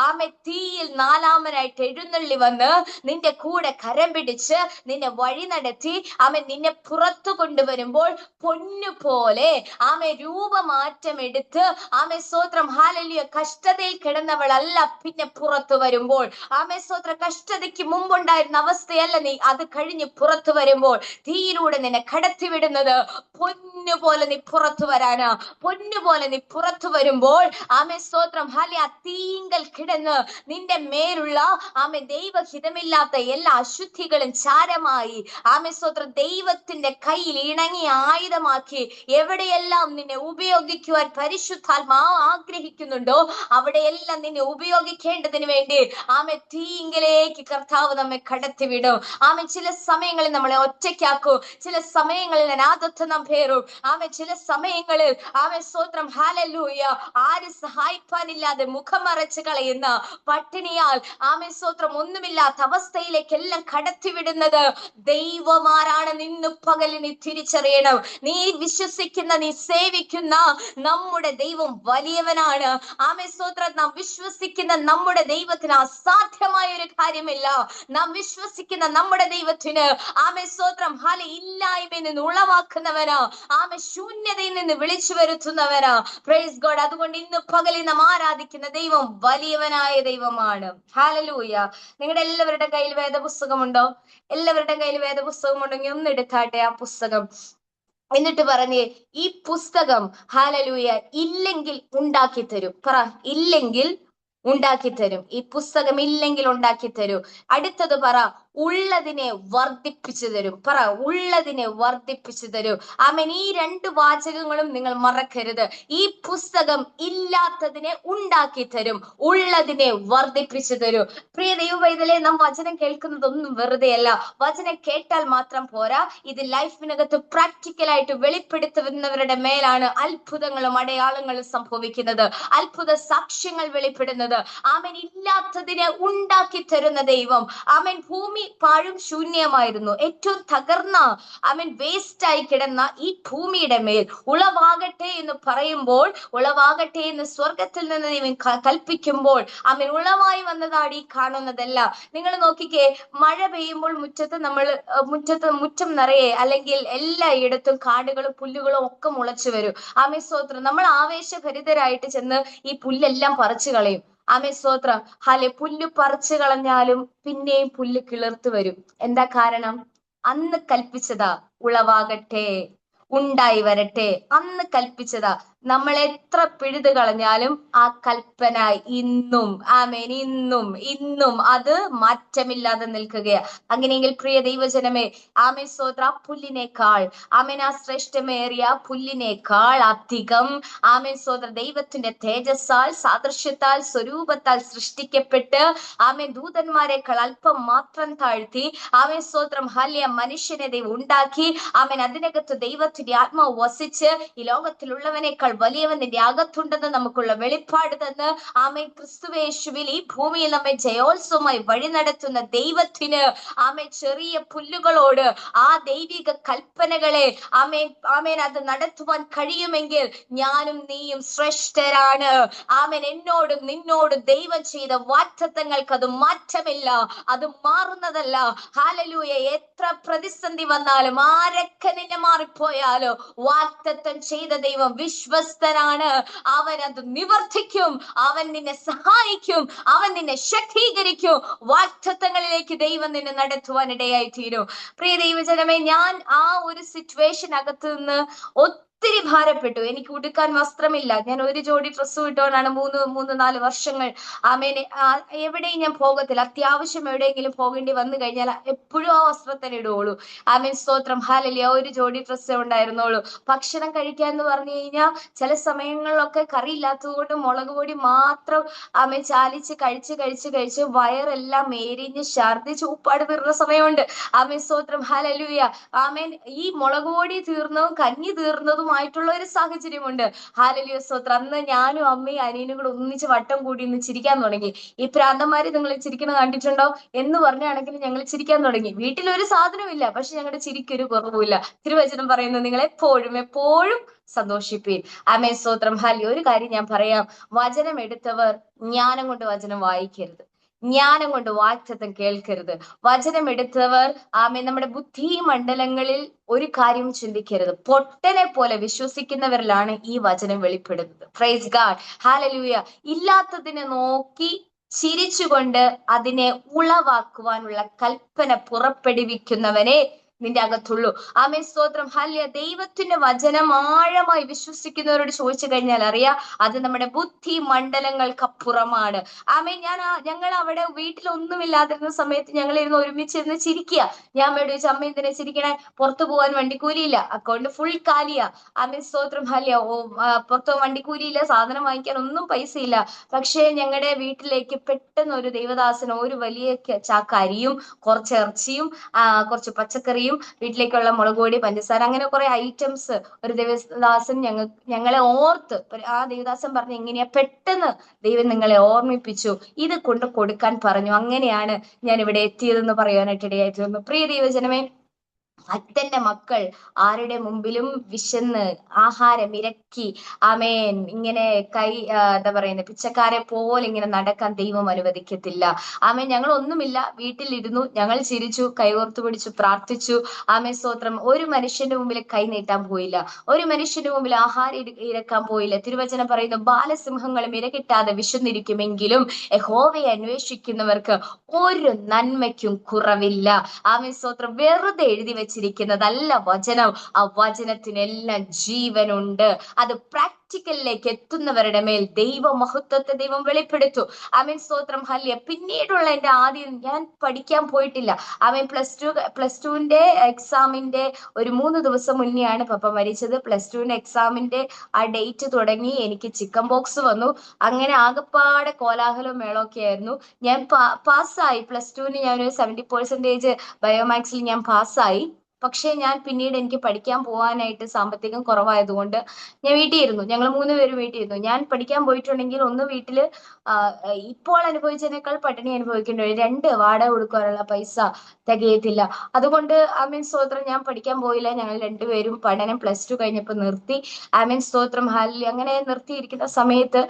ആമേൻ തീയിൽ നാലാമനായിട്ട് എഴുന്നള്ളി വന്ന് നിന്റെ കൂടെ കരം പിടിച്ച് നിന്നെ വഴി നടത്തി ആമേൻ നിന്നെ പുറത്തു കൊണ്ടുവരുമ്പോൾ പൊന്നുപോലെ ആമേൻ രൂപമാറ്റം എടുത്ത് ആമേൻ സ്തോത്രം ഹല്ലേലൂയ കഷ്ടതയിൽ കിടന്നവളല്ല പിന്നെ പുറത്തു വരുമ്പോൾ. ആമേൻ സ്തോത്രം. കഷ്ടതയ്ക്ക് മുമ്പുണ്ടായിരുന്ന അവസ്ഥയല്ല നീ, അത് കഴിഞ്ഞ് പുറത്തു വരുമ്പോൾ തീയിലൂടെ നിന്നെ കടത്തിവിടുന്നത് പൊന്നുപോലെ നീ പുറത്തു വരാനാ. പൊന്നുപോലെ നീ പുറത്തു വരുമ്പോൾ ആമേൻ സ്തോത്രം ഹല്ലേലൂയ തീങ്കൽ കിടന്ന് നിന്റെ മേലുള്ള ആമേൻ ദൈവഹിതമില്ലാത്ത എല്ലാ അശുദ്ധികളും ചാരമായി ആമേൻ സ്തോത്രം ദൈവത്തിന്റെ കയ്യിൽ ഇണങ്ങിയ ആയുധമാക്കി എവിടെയെല്ലാം നിന്നെ ഉപയോഗിക്കുവാൻ പരിശുദ്ധാത്മാ ആഗ്രഹിക്കുന്നുണ്ടോ അവിടെയെല്ലാം നിന്നെ ഉപയോഗിക്കേണ്ടതിന് വേണ്ടി ആമേൻ തീങ്കിലേക്ക് കർത്താവ് നമ്മെ കടത്തിവിടും. ആമേൻ ചില സമയങ്ങളിൽ നമ്മളെ ഒറ്റയ്ക്കാക്കും, ചില സമയങ്ങളിൽ അനാഥത്വം നാം പേറും. ആമേൻ ചില സമയങ്ങളിൽ ആമേൻ സ്തോത്രം ഹല്ലേലൂയ ആരും സഹായിക്കാനില്ലാതെ മുഖം മറച്ച് കളയുന്ന പട്ടിണിയാൽ ആമേൻ സ്തോത്രം ഒന്നുമില്ലാത്ത അവസ്ഥയിലേക്ക് എല്ലാം കടത്തിവിടുന്നത് ദൈവമാരാണ്. ഇന്ന് പകലിൽ നീ തിരിച്ചറിയണം. നീ വിശ്വസിക്കുന്ന, നീ സേവിക്കുന്ന നമ്മുടെ ദൈവം വലിയവനാണ്. ആമേൻ സ്തോത്രം. നാം വിശ്വസിക്കുന്ന നമ്മുടെ ദൈവത്തിന് അസാധ്യമായ ഒരു കാര്യമില്ല. നാം വിശ്വസിക്കുന്ന നമ്മുടെ ദൈവത്തിന് ആമേൻ സ്തോത്രം ഹല ഇല്ലായ്മയിൽ നിന്ന് ഉളവാക്കുന്നവനാ. ആമേൻ ശൂന്യതയിൽ നിന്ന് വിളിച്ചു വരുത്തുന്നവനാ. Praise God. അതുകൊണ്ട് ഇന്ന് പകലിൽ നാം ആരാധിക്കുന്ന ദൈവം വലിയവനായ ദൈവമാണ്. ഹല്ലേലൂയ. നിങ്ങളുടെ എല്ലാവരുടെ കയ്യിൽ വേദപുസ്തകമുണ്ടോ? എല്ലാവരുടെ കയ്യിൽ വേദപുസ്തകമുണ്ടെങ്കിൽ ഒന്ന് എടുത്താട്ടെ ആ പുസ്തകം. എന്നിട്ട് പറഞ്ഞേ, ഈ പുസ്തകം ഹല്ലേലൂയ ഇല്ലെങ്കിൽ ഉണ്ടാക്കി തരും. പറ, ഇല്ലെങ്കിൽ ഉണ്ടാക്കി തരും. ഈ പുസ്തകം ഇല്ലെങ്കിൽ ഉണ്ടാക്കി തരും. അടുത്തത് പറ, ഉള്ളതിനെ വർദ്ധിപ്പിച്ചു തരും. പറ, ഉള്ളതിനെ വർദ്ധിപ്പിച്ചു തരും. ആമേൻ. ഈ രണ്ട് വാചകങ്ങളും നിങ്ങൾ മറക്കരുത്. ഈ പുസ്തകം ഇല്ലാത്തതിനെ ഉണ്ടാക്കി തരും, ഉള്ളതിനെ വർദ്ധിപ്പിച്ചു തരും. പ്രിയ ദൈവവൈതലേ, നാം വചനം കേൾക്കുന്നതൊന്നും വെറുതെയല്ല. വചനം കേട്ടാൽ മാത്രം പോരാ, ഇത് ലൈഫിനകത്ത് പ്രാക്ടിക്കലായിട്ട് വെളിപ്പെടുത്തുന്നവരുടെ മേലാണ് അത്ഭുതങ്ങളും അടയാളങ്ങളും സംഭവിക്കുന്നത്, അത്ഭുത സാക്ഷ്യങ്ങൾ വെളിപ്പെടുന്നത്. ആമേൻ. ഇല്ലാത്തതിനെ ഉണ്ടാക്കി തരുന്ന ദൈവം. ആമേൻ. ഭൂമി പാഴും ശൂന്യമായിരുന്നു, ഏറ്റവും തകർന്ന ആമേൻ വേസ്റ്റ് ആയി കിടന്ന ഈ ഭൂമിയുടെ മേൽ ഉളവാകട്ടെ എന്ന് പറയുമ്പോൾ, ഉളവാകട്ടെ എന്ന് സ്വർഗത്തിൽ നിന്ന് ദൈവം കൽപ്പിക്കുമ്പോൾ ആമേൻ ഉളവായി വന്നതാണ് ഈ കാണുന്നതല്ല. നിങ്ങൾ നോക്കിക്കേ, മഴ പെയ്യുമ്പോൾ മുറ്റം നിറയെ അല്ലെങ്കിൽ എല്ലായിടത്തും കാടുകളും പുല്ലുകളും ഒക്കെ മുളച്ചു വരും. ആമേൻ സ്തോത്രം. നമ്മൾ ആവേശഭരിതരായിട്ട് ചെന്ന് ഈ പുല്ലെല്ലാം പറിച്ചു കളയും. ആമേൻ സ്തോത്രം. പുല്ല് പറിച്ചു കളഞ്ഞാലും പിന്നെയും പുല്ല് കിളിർത്ത് വരും. എന്താ കാരണം? അന്ന് കൽപ്പിച്ചതാ ഉളവാകട്ടെ, ഉണ്ടായി വരട്ടെ. അന്ന് കൽപ്പിച്ചതാ. നമ്മൾ എത്ര പിഴുത് കളഞ്ഞാലും ആ കൽപ്പന ഇന്നും ആമേൻ ഇന്നും അത് മാറ്റമില്ലാതെ നിൽക്കുകയാ. അങ്ങനെയെങ്കിൽ പ്രിയ ദൈവജനമേ, ആമേൻ സ്തോത്ര, ആ പുല്ലിനേക്കാൾ ആമേൻ ആ ശ്രേഷ്ഠമേറിയ പുല്ലിനേക്കാൾ അധികം ആമേൻ സ്തോത്ര ദൈവത്തിന്റെ തേജസ്സാൽ, സാദൃശ്യത്താൽ, സ്വരൂപത്താൽ സൃഷ്ടിക്കപ്പെട്ട് ആമേൻ ദൂതന്മാരെക്കാൾ അല്പം മാത്രം താഴ്ത്തി ആമേൻ സ്തോത്രം ഹല്യ മനുഷ്യനെ ദൈവം ഉണ്ടാക്കി. ആമേൻ. അതിനകത്ത് ദൈവത്തിന്റെ ആത്മാവ് വസിച്ച് ഈ ലോകത്തിലുള്ളവനേക്കാൾ വലിയവൻ നിന്റെ അകത്തുണ്ടെന്ന് നമുക്കുള്ള വെളിപ്പാട് തന്ന് ആമേൻ ക്രിസ്തുവേശുവിൽ ഈ ഭൂമിയിൽ നമ്മെ ജയോത്സവമായി വഴി നടത്തുന്ന ദൈവത്തിന് ആമേൻ ചെറിയ പുല്ലുകളോട് ആ ദൈവിക കൽപ്പനകളെ ആമേൻ അത് നടത്തുവാൻ കഴിയുമെങ്കിൽ ഞാനും നീയും ശ്രേഷ്ഠരാണ്. ആമേൻ. എന്നോടും നിന്നോടും ദൈവം ചെയ്ത വാഗ്ദത്തങ്ങൾക്ക് അത് മാറ്റമില്ല, അത് മാറുന്നതല്ല. ഹല്ലേലൂയ. എത്ര പ്രതിസന്ധി വന്നാലും, ആരൊക്കെ നിന്നെ മാറിപ്പോയാലോ, വാഗ്ദത്തം ചെയ്ത ദൈവം വിശ്വസ്തനാണ്. അവൻ അത് നിവർത്തിക്കും, അവൻ നിന്നെ സഹായിക്കും, അവൻ നിന്നെ ശക്തീകരിക്കും. വാഗ്ദത്തങ്ങളിലേക്ക് ദൈവം നിന്നെ നടത്തുവാൻ ഇടയായി തീരും. പ്രിയ ദൈവജനമേ, ഞാൻ ആ ഒരു സിറ്റുവേഷൻ അകത്ത് നിന്ന് ഒത്തിരി ഭാരപ്പെട്ടു. എനിക്ക് ഉടുക്കാൻ വസ്ത്രമില്ല. ഞാൻ ഒരു ജോഡി ഡ്രസ്സ് ഇട്ടുകൊണ്ടാണ് മൂന്ന് 4 വർഷങ്ങൾ ആമേനെ എവിടെയും ഞാൻ പോകത്തില്ല. അത്യാവശ്യം എവിടെയെങ്കിലും പോകേണ്ടി വന്നു കഴിഞ്ഞാൽ എപ്പോഴും ആ വസ്ത്രത്തിന് ഇടുകയുള്ളൂ. ആമേൻ സ്തോത്രം ഹല്ലേലൂയ. ഒരു ജോഡി ഡ്രസ്സേ ഉണ്ടായിരുന്നുള്ളൂ. ഭക്ഷണം കഴിക്കാൻ എന്ന് പറഞ്ഞു കഴിഞ്ഞാൽ ചില സമയങ്ങളിലൊക്കെ കറി ഇല്ലാത്തത് കൊണ്ട് മുളക് പൊടി മാത്രം ആമേൻ ചാലിച്ച് കഴിച്ച് വയറെല്ലാം എരിഞ്ഞ് ഛർദിച്ച് ഉപ്പാട് തീർന്ന സമയമുണ്ട്. ആമേൻ സ്തോത്രം ഹല്ലേലൂയ. ആമേൻ. ഈ മുളക് പൊടി തീർന്നതും കഞ്ഞി തീർന്നതും വിഷമമായിട്ടുള്ള ഒരു സാഹചര്യമുണ്ട്. ഹല്ലേലൂയ സ്തോത്രം. അന്ന് ഞാനും അമ്മയും അനിയനും കൂടെ ഒന്നിച്ച് വട്ടം കൂടി ഇന്ന് ചിരിക്കാൻ തുടങ്ങി. ഈ പ്രാന്തന്മാര് നിങ്ങൾ ചിരിക്കണ കണ്ടിട്ടുണ്ടോ എന്ന് പറഞ്ഞാണെങ്കിൽ ഞങ്ങൾ ചിരിക്കാൻ തുടങ്ങി. വീട്ടിൽ ഒരു സാധനവും ഇല്ല, പക്ഷെ ഞങ്ങളുടെ ചിരിക്കൊരു കുറവുമില്ല. തിരുവചനം പറയുന്നത് നിങ്ങൾ എപ്പോഴും എപ്പോഴും സന്തോഷിപ്പീൻ. ആമേൻ സ്തോത്രം. ഹല്ലേലൂയ. ഒരു കാര്യം ഞാൻ പറയാം, വചനം എടുത്തവർ ജ്ഞാനം കൊണ്ട് വചനം വായിക്കരുത്, ജ്ഞാനം കൊണ്ട് വാക്തത്വം കേൾക്കരുത്. വചനം എടുത്തവർ ആമേൻ നമ്മുടെ ബുദ്ധി മണ്ഡലങ്ങളിൽ ഒരു കാര്യം ചിന്തിക്കരുത്. പൊട്ടനെ പോലെ വിശ്വസിക്കുന്നവരിലാണ് ഈ വചനം വെളിപ്പെടുന്നത്. Praise God. ഹല്ലേലൂയ. ഇല്ലാത്തതിനെ നോക്കി ചിരിച്ചുകൊണ്ട് അതിനെ ഉളവാക്കുവാനുള്ള കൽപ്പന പുറപ്പെടുവിക്കുന്നവനെ നിന്റെ അകത്തുള്ളൂ. ആമേൻ സ്തോത്രം. ഹല്ലേലൂയ. ദൈവത്തിന്റെ വചനം ആഴമായി വിശ്വസിക്കുന്നവരോട് ചോദിച്ചു കഴിഞ്ഞാൽ അറിയാം, അത് നമ്മുടെ ബുദ്ധി മണ്ഡലങ്ങൾക്കപ്പുറമാണ്. ആമേൻ. ഞങ്ങൾ അവിടെ വീട്ടിലൊന്നുമില്ലാതിരുന്ന സമയത്ത് ഞങ്ങൾ ഇരുന്ന് ഒരുമിച്ചിരുന്ന് ചിരിക്കുക. ഞാൻ അമ്മയോട് ചോദിച്ചു, അമ്മ എന്തിനാ ചിരിക്കണേ? പുറത്തു പോകാൻ വണ്ടിക്കൂലിയില്ല, അക്കൗണ്ട് ഫുൾ കാലിയാ. ആമേൻ സ്തോത്രം. ഹല്ലേലൂയ. പുറത്തു പോകാൻ വണ്ടിക്കൂലിയില്ല, സാധനം വാങ്ങിക്കാൻ ഒന്നും പൈസ ഇല്ല. പക്ഷേ ഞങ്ങളുടെ വീട്ടിലേക്ക് പെട്ടെന്ന് ഒരു ദൈവദാസൻ ഒരു വലിയ ചാക്ക് അരിയും കുറച്ച് ഇറച്ചിയും കുറച്ച് പച്ചക്കറിയും വീട്ടിലേക്കുള്ള മുളക് പൊടി, പഞ്ചസാര, അങ്ങനെ കുറെ ഐറ്റംസ് ഒരു ദേവദാസൻ ഞങ്ങളെ ഓർത്ത്, ആ ദേവദാസൻ പറഞ്ഞു എങ്ങനെയാ പെട്ടെന്ന് ദൈവം നിങ്ങളെ ഓർമ്മിപ്പിച്ചു, ഇത് കൊണ്ട് കൊടുക്കാൻ പറഞ്ഞു. അങ്ങനെയാണ് ഞാൻ ഇവിടെ എത്തിയതെന്ന് പറയാനായിട്ട് ഇടയായി തീർന്നു. പ്രിയ ദൈവജനമേ, ഭക്തന്റെ മക്കൾ ആരുടെ മുമ്പിലും വിശന്ന് ആഹാരം ഇരക്കി ആമേൻ ഇങ്ങനെ എന്താ പറയുന്നത്, പിച്ചക്കാരെ പോലെ ഇങ്ങനെ നടക്കാൻ ദൈവം അനുവദിക്കത്തില്ല. ആമേൻ. ഞങ്ങൾ ഒന്നുമില്ല, വീട്ടിലിരുന്നു, ഞങ്ങൾ ചിരിച്ചു, കൈകോർത്തു പിടിച്ചു, പ്രാർത്ഥിച്ചു. ആമേൻ സ്തോത്രം. ഒരു മനുഷ്യന്റെ മുമ്പിൽ കൈ നീട്ടാൻ പോയില്ല, ഒരു മനുഷ്യന്റെ മുമ്പിൽ ആഹാരം ഇരക്കാൻ പോയില്ല. തിരുവചനം പറയുന്നു, ബാലസിംഹങ്ങളും ഇരകിട്ടാതെ വിശന്നിരിക്കുമെങ്കിലും യഹോവയെ അന്വേഷിക്കുന്നവർക്ക് ഒരു നന്മയ്ക്കും കുറവില്ല. ആമേൻ സ്തോത്രം. വെറുതെ എഴുതി വെച്ചിരിക്കുന്നതല്ല വചനം, ആ വചനത്തിനെല്ലാം ജീവനുണ്ട്. അത് പ്രാക്ടിക്കലിലേക്ക് എത്തുന്നവരുടെ മേൽ ദൈവമഹത്വത്തെ ദൈവം വെളിപ്പെടുത്തു. ആമേൻ സ്തോത്രം. ഹല്ലേലൂയ. പിന്നീടുള്ള എന്റെ ആദ്യം ഞാൻ പഠിക്കാൻ പോയിട്ടില്ല. ആമേൻ. പ്ലസ് ടുവിന്റെ എക്സാമിന്റെ ഒരു 3 ദിവസം മുന്നെയാണ് പപ്പ മരിച്ചത്. പ്ലസ് ടുവിന്റെ എക്സാമിന്റെ ആ ഡേറ്റ് തുടങ്ങി, എനിക്ക് ചിക്കൻ ബോക്സ് വന്നു. അങ്ങനെ ആകപ്പാടെ കോലാഹലവും മേളമൊക്കെ ആയിരുന്നു. ഞാൻ പാസ്സായി. പ്ലസ് ടുവിന് ഞാനൊരു 70% ബയോമാക്സിൽ ഞാൻ പാസ്സായി. പക്ഷെ ഞാൻ പിന്നീട് എനിക്ക് പഠിക്കാൻ പോകാനായിട്ട് സാമ്പത്തികം കുറവായതുകൊണ്ട് ഞാൻ വീട്ടിൽ ഇരുന്നു. ഞങ്ങൾ 3 പേരും വീട്ടിൽ ഇരുന്നു. ഞാൻ പഠിക്കാൻ പോയിട്ടുണ്ടെങ്കിൽ ഒന്ന് വീട്ടില് ഇപ്പോൾ അനുഭവിച്ചതിനേക്കാൾ പട്ടിണി അനുഭവിക്കേണ്ടി വരും. 2 വാടക കൊടുക്കാനുള്ള പൈസ തികയത്തില്ല. അതുകൊണ്ട് ആമേൻ സ്തോത്രം, ഞാൻ പഠിക്കാൻ പോയില്ല. ഞങ്ങൾ 2 പേരും പഠനം പ്ലസ് 2 കഴിഞ്ഞപ്പോൾ നിർത്തി. ആമേൻ സ്തോത്രം. ഹല്ലേലൂയ. അങ്ങനെ നിർത്തിയിരിക്കുന്ന സമയത്ത്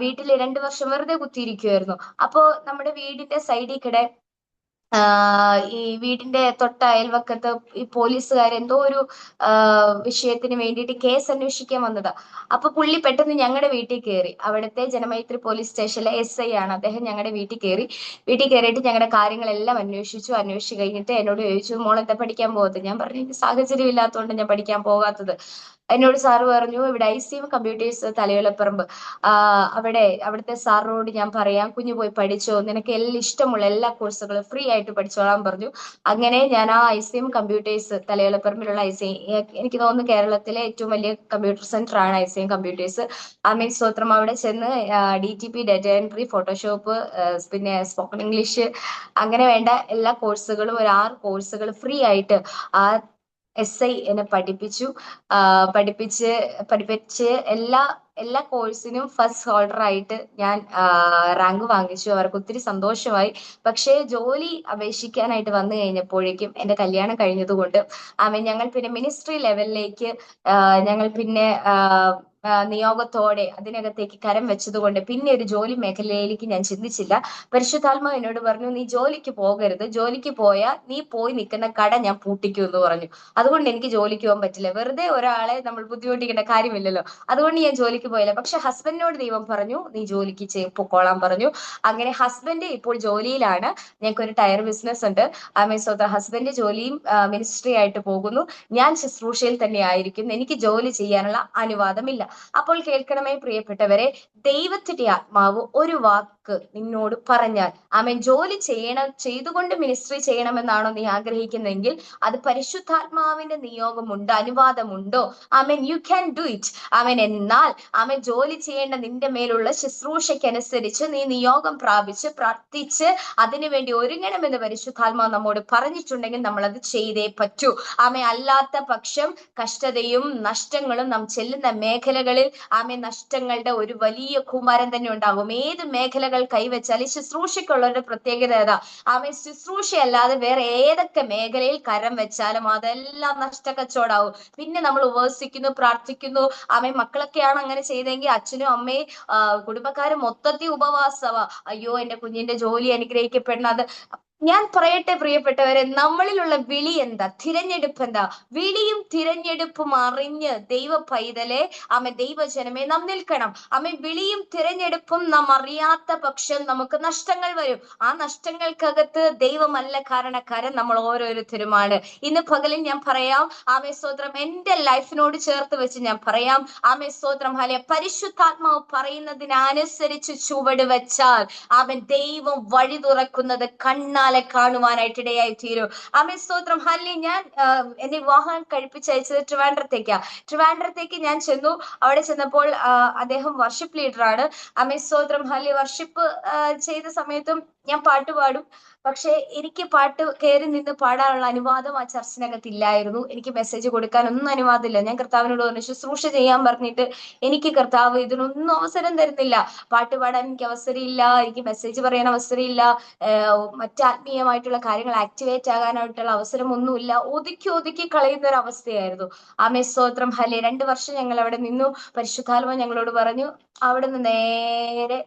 വീട്ടിൽ 2 വർഷം വെറുതെ കുത്തിയിരിക്കുമായിരുന്നു. അപ്പോ നമ്മുടെ വീടിന്റെ സൈഡിൽ കൂടെ ഈ വീടിന്റെ തൊട്ട അയൽവക്കത്ത് ഈ പോലീസുകാർ എന്തോ ഒരു വിഷയത്തിന് വേണ്ടിയിട്ട് കേസ് അന്വേഷിക്കാൻ വന്നതാ. അപ്പൊ പുള്ളി പെട്ടെന്ന് ഞങ്ങളുടെ വീട്ടിൽ കയറി. അവിടുത്തെ ജനമൈത്രി പോലീസ് സ്റ്റേഷനിലെ SI ആണ് അദ്ദേഹം. ഞങ്ങളുടെ വീട്ടിൽ കയറിയിട്ട് ഞങ്ങളുടെ കാര്യങ്ങളെല്ലാം അന്വേഷിച്ചു കഴിഞ്ഞിട്ട് എന്നോട് ചോദിച്ചു, മോളെന്താ പഠിക്കാൻ പോകത്ത്? ഞാൻ പറഞ്ഞു, എനിക്ക് സാഹചര്യം ഇല്ലാത്തതുകൊണ്ട് ഞാൻ പഠിക്കാൻ പോകാത്തത്. എന്നോട് സാറ് പറഞ്ഞു, ഇവിടെ ICM കമ്പ്യൂട്ടേഴ്സ് തലയോലപ്പറമ്പ്, അവിടുത്തെ സാറിനോട് ഞാൻ പറയാം, കുഞ്ഞു പോയി പഠിച്ചോ, നിനക്ക് ഇഷ്ടമുള്ള എല്ലാ കോഴ്സുകളും ഫ്രീ ആയിട്ട് പഠിച്ചോളാൻ പറഞ്ഞു. അങ്ങനെ ഞാൻ ആ ICM കമ്പ്യൂട്ടേഴ്സ് തലയോലപ്പറമ്പിലുള്ള എനിക്ക് തോന്നുന്നു കേരളത്തിലെ ഏറ്റവും വലിയ കമ്പ്യൂട്ടർ സെന്റർ ആണ് ICM കമ്പ്യൂട്ടേഴ്സ്. ആമേൻ സ്തോത്രം. അവിടെ ചെന്ന് DTP, ഡാറ്റ എൻട്രി, ഫോട്ടോഷോപ്പ്, പിന്നെ സ്പോക്കൺ ഇംഗ്ലീഷ്, അങ്ങനെ വേണ്ട എല്ലാ കോഴ്സുകളും, ഒരു 6 കോഴ്സുകൾ ഫ്രീ ആയിട്ട് ആ SI എന്നെ പഠിപ്പിച്ച് എല്ലാ കോഴ്സിനും ഫസ്റ്റ് ഹോൾഡർ ആയിട്ട് ഞാൻ റാങ്ക് വാങ്ങിച്ചു. അവർക്ക് ഒത്തിരി സന്തോഷമായി. പക്ഷേ ജോലി അപേക്ഷിക്കാനായിട്ട് വന്നു കഴിഞ്ഞപ്പോഴേക്കും എന്റെ കല്യാണം കഴിഞ്ഞതുകൊണ്ട് ഞങ്ങൾ പിന്നെ മിനിസ്ട്രി ലെവലിലേക്ക് ഞങ്ങൾ പിന്നെ നിയോഗത്തോടെ അതിനകത്തേക്ക് കരം വെച്ചതുകൊണ്ട് പിന്നെ ഒരു ജോലി മേഖലയിലേക്ക് ഞാൻ ചിന്തിച്ചില്ല. പരിശുദ്ധാത്മാവ് എന്നോട് പറഞ്ഞു, നീ ജോലിക്ക് പോകരുത്, ജോലിക്ക് പോയാൽ നീ പോയി നിൽക്കുന്ന കട ഞാൻ പൂട്ടിക്കും എന്ന് പറഞ്ഞു. അതുകൊണ്ട് എനിക്ക് ജോലിക്ക് പോകാൻ പറ്റില്ല. വെറുതെ ഒരാളെ നമ്മൾ ബുദ്ധിമുട്ടിക്കേണ്ട കാര്യമില്ലല്ലോ. അതുകൊണ്ട് ഞാൻ ജോലിക്ക് പോയില്ല. പക്ഷെ ഹസ്ബൻഡിനോട് ദൈവം പറഞ്ഞു, നീ ജോലിക്ക് പൊക്കോളാൻ പറഞ്ഞു. അങ്ങനെ ഹസ്ബൻഡ് ഇപ്പോൾ ജോലിയിലാണ്. ഞങ്ങൾക്കൊരു ടയർ ബിസിനസ് ഉണ്ട്. ആമേൻ സ്തോത്രം. ഹസ്ബൻഡ് ജോലിയും മിനിസ്ട്രി ആയിട്ട് പോകുന്നു. ഞാൻ ശുശ്രൂഷയിൽ തന്നെ ആയിരിക്കും. എനിക്ക് ജോലി ചെയ്യാനുള്ള അനുവാദമില്ല. അപ്പോൾ കേൾക്കണമേ പ്രിയപ്പെട്ടവരെ, ദൈവത്തിന്റെ ആത്മാവ് ഒരു വാക്ക് നിന്നോട് പറഞ്ഞാൽ, ആമേൻ, ജോലി ചെയ്തുകൊണ്ട് മിനിസ്ട്രി ചെയ്യണമെന്നാണോ നീ ആഗ്രഹിക്കുന്നതെങ്കിൽ അത് പരിശുദ്ധാത്മാവിന്റെ നിയോഗമുണ്ട്, അനുവാദമുണ്ടോ, ആമേൻ, യു ക്യാൻ ഡു ഇറ്റ്. ആമേൻ. എന്നാൽ ആമേൻ, ജോലി ചെയ്യേണ്ട നിന്റെ മേലുള്ള ശുശ്രൂഷയ്ക്കനുസരിച്ച് നീ നിയോഗം പ്രാപിച്ച് പ്രാർത്ഥിച്ച് അതിനുവേണ്ടി ഒരുങ്ങണമെന്ന് പരിശുദ്ധാത്മാവ് നമ്മോട് പറഞ്ഞിട്ടുണ്ടെങ്കിൽ നമ്മൾ അത് ചെയ്തേ പറ്റൂ. ആമേൻ. അല്ലാത്ത പക്ഷം കഷ്ടതയും നഷ്ടങ്ങളും നാം ചെല്ലുന്ന മേഖലകളിൽ ആമേൻ, നഷ്ടങ്ങളുടെ ഒരു വലിയ കൂമ്പാരം തന്നെ ഉണ്ടാകും. ഏത് മേഖലകൾ കൈവച്ചാൽ, ഈ ശുശ്രൂഷയ്ക്കുള്ളവരുടെ പ്രത്യേകത ഏതാ? ആമേൻ, ശുശ്രൂഷയല്ലാതെ വേറെ ഏതൊക്കെ മേഖലയിൽ കരം വെച്ചാലും അതെല്ലാം നഷ്ടക്കച്ചവടാവും. പിന്നെ നമ്മൾ ഉപവസിക്കുന്നു, പ്രാർത്ഥിക്കുന്നു. ആമേൻ, മക്കളൊക്കെയാണ് അങ്ങനെ ചെയ്തെങ്കിൽ അച്ഛനും അമ്മയും കുടുംബക്കാരും മൊത്തത്തിൽ ഉപവാസവാ. അയ്യോ, എന്റെ കുഞ്ഞിന്റെ ജോലി അനുഗ്രഹിക്കപ്പെടണം. അത് ഞാൻ പറയട്ടെ പ്രിയപ്പെട്ടവരെ, നമ്മളിലുള്ള വിളി എന്താ? തിരഞ്ഞെടുപ്പ് എന്താ? വിളിയും തിരഞ്ഞെടുപ്പും അറിഞ്ഞ് ദൈവ പൈതലെ, ആമേൻ, ദൈവജനമേ, നാം നിൽക്കണം. ആമേൻ. വിളിയും തിരഞ്ഞെടുപ്പും നാം അറിയാത്ത പക്ഷം നമുക്ക് നഷ്ടങ്ങൾ വരും. ആ നഷ്ടങ്ങൾക്കകത്ത് ദൈവമല്ല കാരണക്കാരൻ, നമ്മൾ ഓരോരുത്തരുമാണ്. ഇന്ന് പകലിൽ ഞാൻ പറയാം, ആമേൻ, സ്തോത്രം, എന്റെ ലൈഫിനോട് ചേർത്ത് വെച്ച് ഞാൻ പറയാം, ആമേൻ, സ്തോത്രം, ഹല്ലേലൂയ, പരിശുദ്ധാത്മാവ് പറയുന്നതിനനുസരിച്ച് ചുവട് വെച്ചാൽ അവൻ ദൈവം വഴി തുറക്കുന്നത് കണ്ണാലെ കാണുവാനായിട്ട് ഇടയായി തീരും. ആമേൻ, സ്തോത്രം, ഹല്ലേലൂയ. ഞാൻ എന്നെ വിവാഹം കഴിപ്പിച്ചയച്ചത് ട്രിവാൻഡ്രത്തേക്ക് ഞാൻ ചെന്നു. അവിടെ ചെന്നപ്പോൾ അദ്ദേഹം വർഷിപ്പ് ലീഡറാണ്. ആമേൻ, സ്തോത്രം, ഹല്ലേലൂയ. വർഷിപ്പ് ചെയ്ത സമയത്തും ഞാൻ പാട്ട് പാടും. പക്ഷെ എനിക്ക് പാട്ട് കയറി നിന്ന് പാടാനുള്ള അനുവാദം ആ ചർച്ചിനകത്ത് ഇല്ലായിരുന്നു. എനിക്ക് മെസ്സേജ് കൊടുക്കാനൊന്നും അനുവാദമില്ല. ഞാൻ കർത്താവിനോട് പറഞ്ഞു, ശുശ്രൂഷ ചെയ്യാൻ പറഞ്ഞിട്ട് എനിക്ക് കർത്താവ് ഇതിനൊന്നും അവസരം തരുന്നില്ല. പാട്ട് പാടാൻ എനിക്ക് അവസരമില്ല, എനിക്ക് മെസ്സേജ് പറയാൻ അവസരമില്ല, മറ്റ് ആത്മീയമായിട്ടുള്ള കാര്യങ്ങൾ ആക്ടിവേറ്റ് ആകാനായിട്ടുള്ള അവസരമൊന്നുമില്ല. ഒതുക്കി കളയുന്ന ഒരു അവസ്ഥയായിരുന്നു. ആമേൻ, സ്തോത്രം, ഹല്ലേലൂയ. 2 വർഷം ഞങ്ങൾ അവിടെ നിന്നു. പരിശുദ്ധാത്മാവ് ഞങ്ങളോട് പറഞ്ഞു, അവിടെ നിന്ന് നേരെ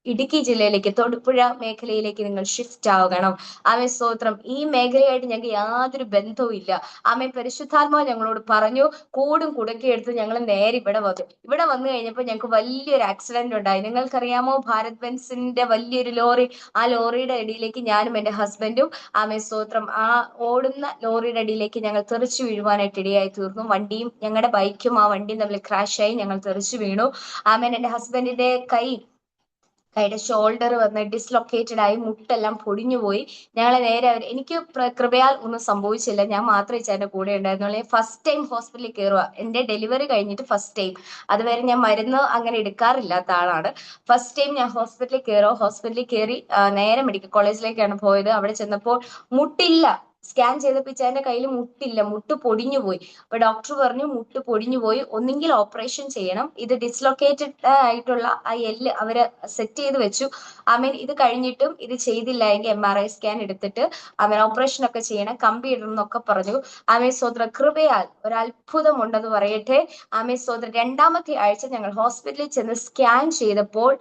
ഇടുക്കി ജില്ലയിലേക്ക്, തൊടുപുഴ മേഖലയിലേക്ക് നിങ്ങൾ ഷിഫ്റ്റ് ആകണം. ആമേൻ, സ്തോത്രം. ഈ മേഖലയായിട്ട് ഞങ്ങൾക്ക് യാതൊരു ബന്ധവും ഇല്ല. ആമേൻ. പരിശുദ്ധാത്മാവ് ഞങ്ങളോട് പറഞ്ഞു, കൂടും കുടക്കി എടുത്ത് ഞങ്ങൾ നേരെ ഇവിടെ വന്നു. ഇവിടെ വന്നു കഴിഞ്ഞപ്പോൾ ഞങ്ങൾക്ക് വലിയൊരു ആക്സിഡന്റ് ഉണ്ടായി. നിങ്ങൾക്കറിയാമോ, ഭാരത് ബെൻസിന്റെ വലിയൊരു ലോറി, ആ ലോറിയുടെ അടിയിലേക്ക് ഞാനും എന്റെ ഹസ്ബൻഡും, ആമേൻ, സ്തോത്രം, ആ ഓടുന്ന ലോറിയുടെ അടിയിലേക്ക് ഞങ്ങൾ തെറിച്ചു വീഴുവാനായിട്ട് ഇടയായി തീർന്നു. വണ്ടിയും ഞങ്ങളുടെ ബൈക്കും ആ വണ്ടിയും തമ്മിൽ ക്രാഷായി ഞങ്ങൾ തെറിച്ചു വീണു. ആമേൻ. എന്റെ ഹസ്ബൻഡിന്റെ കൈയുടെ ഷോൾഡർ വന്ന് ഡിസ്ലൊക്കേറ്റഡ് ആയി, മുട്ടെല്ലാം പൊടിഞ്ഞുപോയി. ഞങ്ങളെ നേരെ എനിക്ക് കൃപയാൽ ഒന്നും സംഭവിച്ചില്ല. ഞാൻ മാത്രമേ ചേട്ടൻ്റെ കൂടെ ഉണ്ടായിരുന്നുള്ളൂ. ഫസ്റ്റ് ടൈം ഹോസ്പിറ്റലിൽ കയറുക, എന്റെ ഡെലിവറി കഴിഞ്ഞിട്ട് ഫസ്റ്റ് ടൈം. അതുവരെ ഞാൻ മരുന്ന് അങ്ങനെ എടുക്കാറില്ലാത്ത ആളാണ്. ഫസ്റ്റ് ടൈം ഞാൻ ഹോസ്പിറ്റലിൽ കയറുക. ഹോസ്പിറ്റലിൽ കയറി നേരെ മെഡിക്കൽ കോളേജിലേക്കാണ് പോയത്. അവിടെ ചെന്നപ്പോൾ മുട്ടില്ല. സ്കാൻ ചെയ്തപ്പോൾ ചേട്ടന്റെ കയ്യിൽ മുട്ടില്ല, മുട്ട് പൊടിഞ്ഞു പോയി. അപ്പൊ ഡോക്ടർ പറഞ്ഞു, മുട്ട് പൊടിഞ്ഞു പോയി, ഒന്നെങ്കിൽ ഓപ്പറേഷൻ ചെയ്യണം. ഇത് ഡിസ്ലൊക്കേറ്റഡ് ആയിട്ടുള്ള ആ എല്ല് അവര് സെറ്റ് ചെയ്ത് വെച്ചു. ആമേൻ. ഇത് കഴിഞ്ഞിട്ടും ഇത് ചെയ്തില്ല എങ്കിൽ MRI സ്കാൻ എടുത്തിട്ട് ആമേൻ ഓപ്പറേഷൻ ഒക്കെ ചെയ്യണം, കമ്പി ഇടണം എന്നൊക്കെ പറഞ്ഞു. ആമേൻ, സ്തോത്രം, കൃപയാൽ ഒരു അത്ഭുതം ഉണ്ടെന്ന് പറയട്ടെ. ആമേൻ, സ്തോത്രം. 2ാമത്തെ ആഴ്ച ഞങ്ങൾ ഹോസ്പിറ്റലിൽ ചെന്ന് സ്കാൻ ചെയ്തപ്പോൾ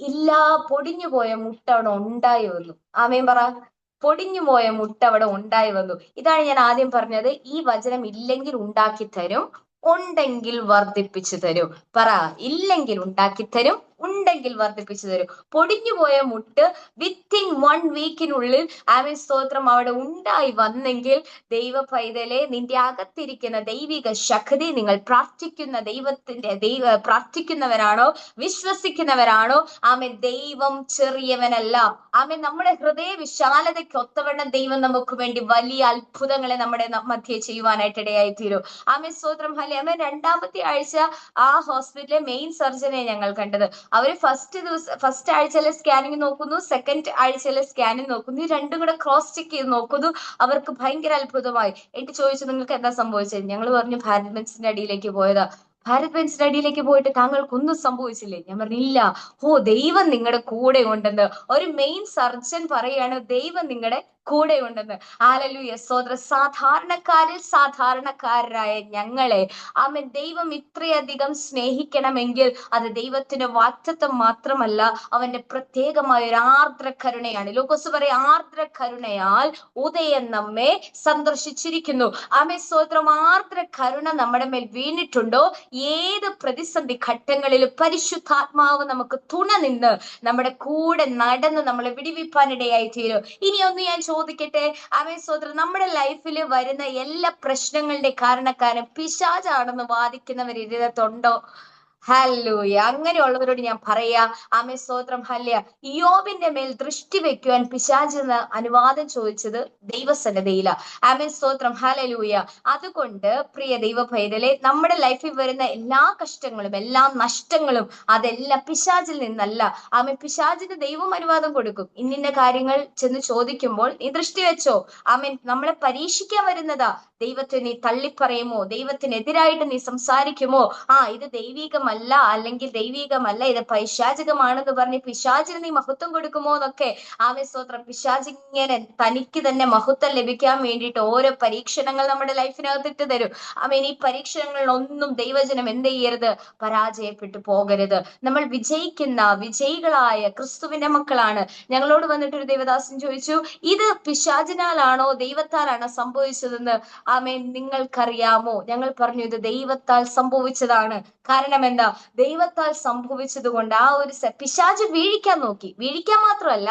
ഇല്ല, പൊടിഞ്ഞു പോയ മുട്ട അവിടെ ഉണ്ടായി വന്നു. ആമേൻ പറ. പൊടിഞ്ഞു പോയ മുട്ട അവിടെ ഉണ്ടായി വന്നു. ഇതാണ് ഞാൻ ആദ്യം പറഞ്ഞത്, ഈ വചനം ഇല്ലെങ്കിൽ ഉണ്ടാക്കി തരും, ഉണ്ടെങ്കിൽ വർദ്ധിപ്പിച്ചു തരും. പറ, ഇല്ലെങ്കിൽ ഉണ്ടാക്കി തരും, ഉണ്ടെങ്കിൽ വർദ്ധിപ്പിച്ചു തരും. പൊടിഞ്ഞുപോയ മുട്ട് വിത്തിൻ 1 വീക്കിനുള്ളിൽ ആമേൻ, സ്തോത്രം, അവിടെ ഉണ്ടായി വന്നെങ്കിൽ ദൈവ പൈതലെ, നിന്റെ അകത്തിരിക്കുന്ന ദൈവിക ശക്തി, നിങ്ങൾ പ്രാർത്ഥിക്കുന്നവരാണോ, വിശ്വസിക്കുന്നവരാണോ, ആമേൻ, ദൈവം ചെറിയവനല്ല. ആമേൻ. നമ്മുടെ ഹൃദയ വിശാലതയ്ക്ക് ഒത്തവണ്ണം ദൈവം നമുക്ക് വേണ്ടി വലിയ അത്ഭുതങ്ങളെ നമ്മുടെ മധ്യേ ചെയ്യുവാനായിട്ട് ഇടയായി തീരും. ആമേൻ, സ്തോത്രം, ഹല്ലേലൂയ. ആമേൻ. 2ാമത്തെ ആഴ്ച ആ ഹോസ്പിറ്റലിലെ മെയിൻ സർജനെ ഞങ്ങൾ കണ്ടത്. അവര് ഫസ്റ്റ് ആഴ്ചയിലെ സ്കാനിങ് നോക്കുന്നു, സെക്കൻഡ് ആഴ്ചയിലെ സ്കാനിങ് നോക്കുന്നു. ഈ രണ്ടും കൂടെ ക്രോസ് ചെക്ക് ചെയ്ത് നോക്കുന്നു. അവർക്ക് ഭയങ്കര അത്ഭുതമായി. എന്നിട്ട് ചോദിച്ചു, നിങ്ങൾക്ക് എന്താ സംഭവിച്ചത്? ഞങ്ങൾ പറഞ്ഞു, ഭാരത് ബെൻസിന്റെ അടിയിലേക്ക് പോയതാ. ഭാരത് ബെൻസിന്റെ അടിയിലേക്ക് പോയിട്ട് താങ്കൾക്കൊന്നും സംഭവിച്ചില്ലേ? ഞാൻ പറഞ്ഞില്ല. ഓ, ദൈവം നിങ്ങളുടെ കൂടെ ഉണ്ടെന്ന്. ഒരു മെയിൻ സർജൻ പറയാണ്, ദൈവം നിങ്ങളുടെ കൂടെ ഉണ്ടെന്ന്. ഹല്ലേലൂയ, സ്തോത്രം. സാധാരണക്കാരിൽ സാധാരണക്കാരായ ഞങ്ങളെ ആമേൻ ദൈവം ഇത്രയധികം സ്നേഹിക്കണമെങ്കിൽ അത് ദൈവത്തിന്റെ വാഗ്ദത്തം മാത്രമല്ല, അവന്റെ പ്രത്യേകമായ ഒരു ആർദ്ര കരുണയാണ്. ലൂക്കോസ് പറയും, ആർദ്ര കരുണയാൽ ഉദയം നമ്മെ സന്ദർശിച്ചിരിക്കുന്നു. ആമേൻ, സ്തോത്രം. ആർദ്ര കരുണ നമ്മുടെ മേൽ വീണിട്ടുണ്ടോ? ഏത് പ്രതിസന്ധി ഘട്ടങ്ങളിലും പരിശുദ്ധാത്മാവ് നമുക്ക് തുണ നിന്ന് നമ്മുടെ കൂടെ നടന്ന് നമ്മളെ വിടിവിപ്പാനിടയായി തീരും. ഇനിയൊന്ന് ഞാൻ ചോദിക്കട്ടെ, ആമേൻ സ്തോത്രം, നമ്മുടെ ലൈഫിൽ വരുന്ന എല്ലാ പ്രശ്നങ്ങളുടെ കാരണക്കാരൻ പിശാചാണെന്ന് വാദിക്കുന്നവർ ഇതിനകത്തുണ്ടോ? ഹല്ലേലൂയ. അങ്ങനെയുള്ളവരോട് ഞാൻ പറയാ, ആമേൻ സ്തോത്രം, ഹല്ലേലൂയ, ഇയ്യോബിന്റെ മേൽ ദൃഷ്ടി വെക്കുവാൻ പിശാചിന് അനുവാദം ചോദിച്ചത് ദൈവസന്നിധിയില. ആമേൻ സ്തോത്രം, ഹല്ലേലൂയ. അതുകൊണ്ട് പ്രിയ ദൈവ പൈതലെ, നമ്മുടെ ലൈഫിൽ വരുന്ന എല്ലാ കഷ്ടങ്ങളും എല്ലാ നഷ്ടങ്ങളും അതെല്ലാം പിശാചിൽ നിന്നല്ല. ആമേൻ, പിശാചിന് ദൈവം അനുവാദം കൊടുക്കും. ഇന്നിന്ന കാര്യങ്ങൾ ചെന്ന് ചോദിക്കുമ്പോൾ നീ ദൃഷ്ടി വെച്ചോ. ആമേൻ, നമ്മളെ പരീക്ഷിക്കാൻ വരുന്നതാ. ദൈവത്തെ നീ തള്ളിപ്പറയുമോ? ദൈവത്തിനെതിരായിട്ട് നീ സംസാരിക്കുമോ? ഇത് ദൈവികമല്ല, അല്ലെങ്കിൽ ദൈവികമല്ല, ഇത് പൈശാചികമാണെന്ന് പറഞ്ഞ് പിശാചിന് നീ മഹത്വം കൊടുക്കുമോ എന്നൊക്കെ. ആമേൻ സ്തോത്രം. പിശാചിങ്ങനെ തനിക്ക് തന്നെ മഹത്വം ലഭിക്കാൻ വേണ്ടിയിട്ട് ഓരോ പരീക്ഷണങ്ങൾ നമ്മുടെ ലൈഫിനകത്തിട്ട് തരും. ആമേൻ, ഈ പരീക്ഷണങ്ങളിലൊന്നും ദൈവജനം എന്ത് ചെയ്യരുത്? പരാജയപ്പെട്ടു പോകരുത്. നമ്മൾ വിജയികളായ ക്രിസ്തുവിന്റെ മക്കളാണ്. ഞങ്ങളോട് വന്നിട്ടൊരു ദേവദാസൻ ചോദിച്ചു, ഇത് പിശാചിനാലാണോ ദൈവത്താലാണോ സംഭവിച്ചതെന്ന് ആമേൻ നിങ്ങൾക്കറിയാമോ? ഞങ്ങൾ പറഞ്ഞു, ഇത് ദൈവത്താൽ സംഭവിച്ചതാണ്. കാരണം എന്താ? ദൈവത്താൽ സംഭവിച്ചത് കൊണ്ട് ആ ഒരു പിശാച് വീഴിക്കാൻ മാത്രമല്ല,